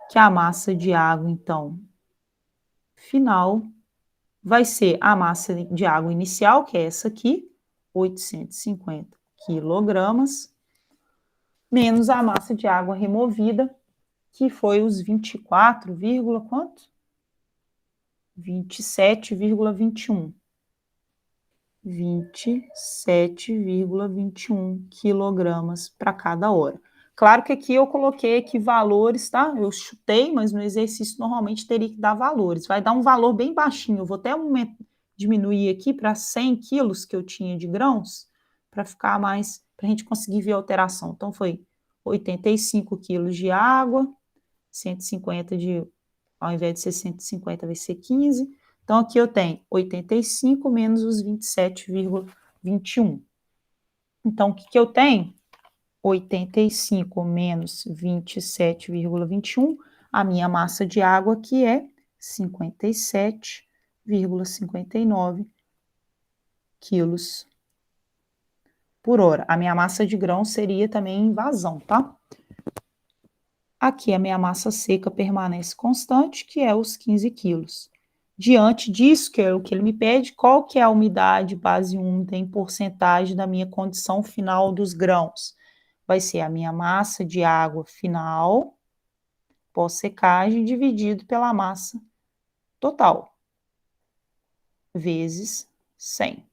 que a massa de água, então, final vai ser a massa de água inicial, que é essa aqui, 850 quilogramas, menos a massa de água removida, que foi os 24, quanto? 27,21. 27,21 quilogramas para cada hora. Claro que aqui eu coloquei aqui valores, tá? Eu chutei, mas no exercício normalmente teria que dar valores. Vai dar um valor bem baixinho. Eu vou até diminuir aqui para 100 quilos que eu tinha de grãos, para ficar mais, para a gente conseguir ver a alteração. Então, foi 85 quilos de água, 150 de, ao invés de ser 150, vai ser 15. Então, aqui eu tenho 85 menos os 27,21. Então, o que eu tenho? 85 menos 27,21, a minha massa de água aqui é 57,59 quilos por hora. A minha massa de grão seria também em vazão, tá? Aqui a minha massa seca permanece constante, que é os 15 quilos. Diante disso, que é o que ele me pede, qual que é a umidade base úmida em porcentagem da minha condição final dos grãos? Vai ser a minha massa de água final, pós-secagem, dividido pela massa total, vezes 100.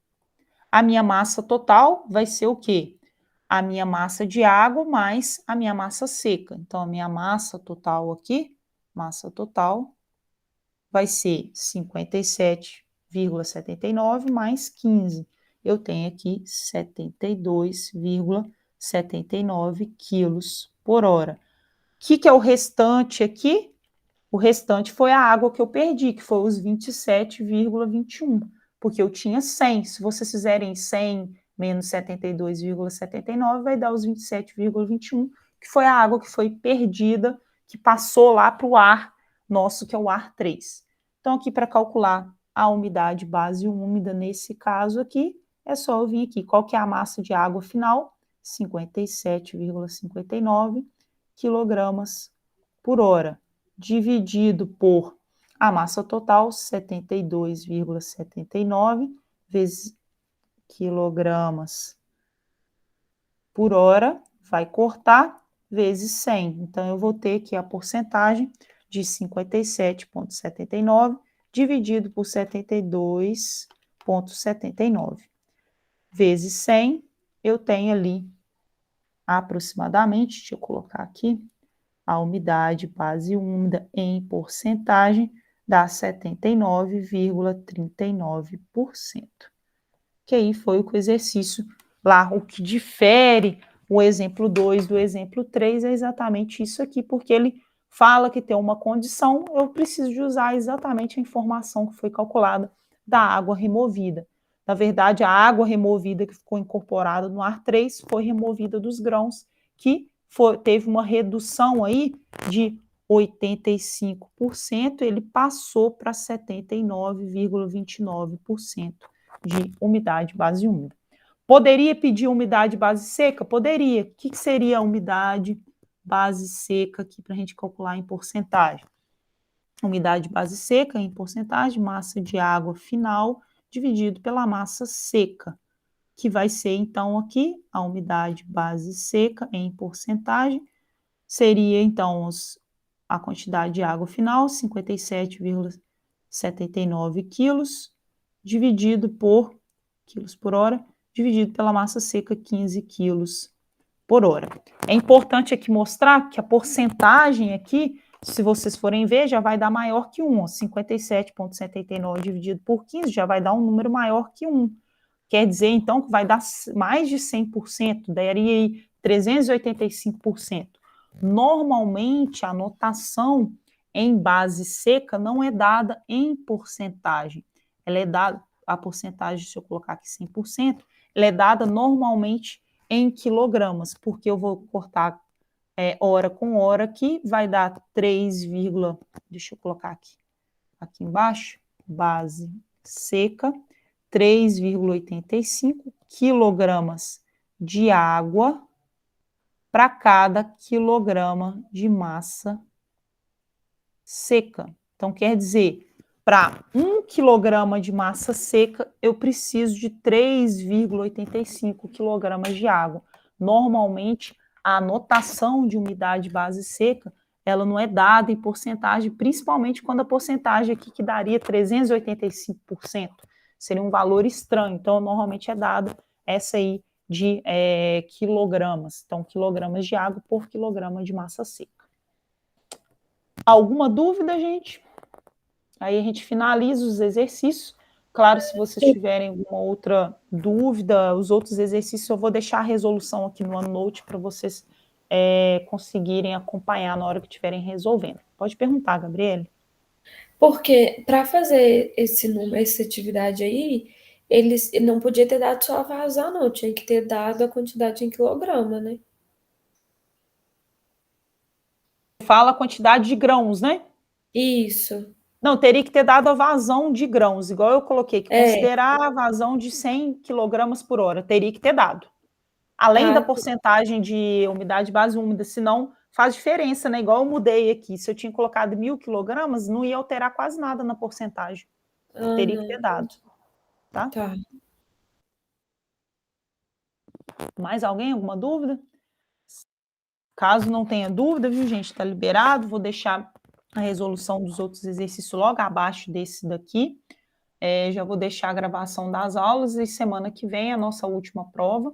A minha massa total vai ser o quê? A minha massa de água mais a minha massa seca. Então, a minha massa total aqui, massa total, vai ser 57,79 mais 15. Eu tenho aqui 72,79 quilos por hora. O que é o restante aqui? O restante foi a água que eu perdi, que foi os 27,21, porque eu tinha 100. Se vocês fizerem 100 menos 72,79, vai dar os 27,21, que foi a água que foi perdida, que passou lá para o ar nosso, que é o ar 3. Então, aqui para calcular a umidade base úmida, nesse caso aqui, é só eu vir aqui. Qual que é a massa de água final? 57,59 quilogramas por hora, dividido por a massa total, 72,79 vezes quilogramas por hora, vai cortar, vezes 100. Então, eu vou ter aqui a porcentagem de 57,79 dividido por 72,79. Vezes 100, eu tenho ali aproximadamente, deixa eu colocar aqui, a umidade base úmida em porcentagem dá 79,39%. Que aí foi o exercício lá. O que difere o exemplo 2 do exemplo 3 é exatamente isso aqui, porque ele fala que tem uma condição, eu preciso de usar exatamente a informação que foi calculada da água removida. Na verdade, a água removida que ficou incorporada no ar 3 foi removida dos grãos, que teve uma redução aí de 85%, ele passou para 79,29% de umidade base úmida. Poderia pedir umidade base seca? Poderia. O que seria a umidade base seca aqui para a gente calcular em porcentagem? Umidade base seca em porcentagem, massa de água final dividido pela massa seca, que vai ser então aqui a umidade base seca em porcentagem, seria então a quantidade de água final, 57,79 quilos, dividido por quilos por hora, dividido pela massa seca, 15 quilos por hora. É importante aqui mostrar que a porcentagem aqui, se vocês forem ver, já vai dar maior que 1. 57,79 dividido por 15 já vai dar um número maior que 1. Quer dizer, então, que vai dar mais de 100%, daria aí 385%. Normalmente, a notação em base seca não é dada em porcentagem. Ela é dada, a porcentagem, se eu colocar aqui 100%, ela é dada normalmente em quilogramas, porque eu vou cortar hora com hora aqui, vai dar 3, deixa eu colocar aqui embaixo, base seca, 3,85 quilogramas de água para cada quilograma de massa seca. Então, quer dizer, para 1 quilograma de massa seca, eu preciso de 3,85 quilogramas de água. Normalmente, a anotação de umidade base seca, ela não é dada em porcentagem, principalmente quando a porcentagem aqui que daria 385%. Seria um valor estranho. Então, normalmente é dada essa aí de quilogramas. Então, quilogramas de água por quilograma de massa seca. Alguma dúvida, gente? Aí a gente finaliza os exercícios. Claro, se vocês tiverem alguma outra dúvida, os outros exercícios eu vou deixar a resolução aqui no OneNote para vocês conseguirem acompanhar na hora que estiverem resolvendo. Pode perguntar, Gabriele. Porque para fazer essa atividade aí, eles não podia ter dado só a vazão, não. Tinha que ter dado a quantidade em quilograma, né? Fala a quantidade de grãos, né? Isso. Não, teria que ter dado a vazão de grãos, igual eu coloquei, que considerar a vazão de 100 kg por hora, teria que ter dado. Além da porcentagem de umidade base úmida, senão faz diferença, né? Igual eu mudei aqui, se eu tinha colocado 1.000 kg, não ia alterar quase nada na porcentagem. Teria que ter dado, tá? Tá. Mais alguém? Alguma dúvida? Caso não tenha dúvida, viu, gente? Está liberado. Vou deixar a resolução dos outros exercícios logo abaixo desse daqui. Já vou deixar a gravação das aulas e semana que vem a nossa última prova.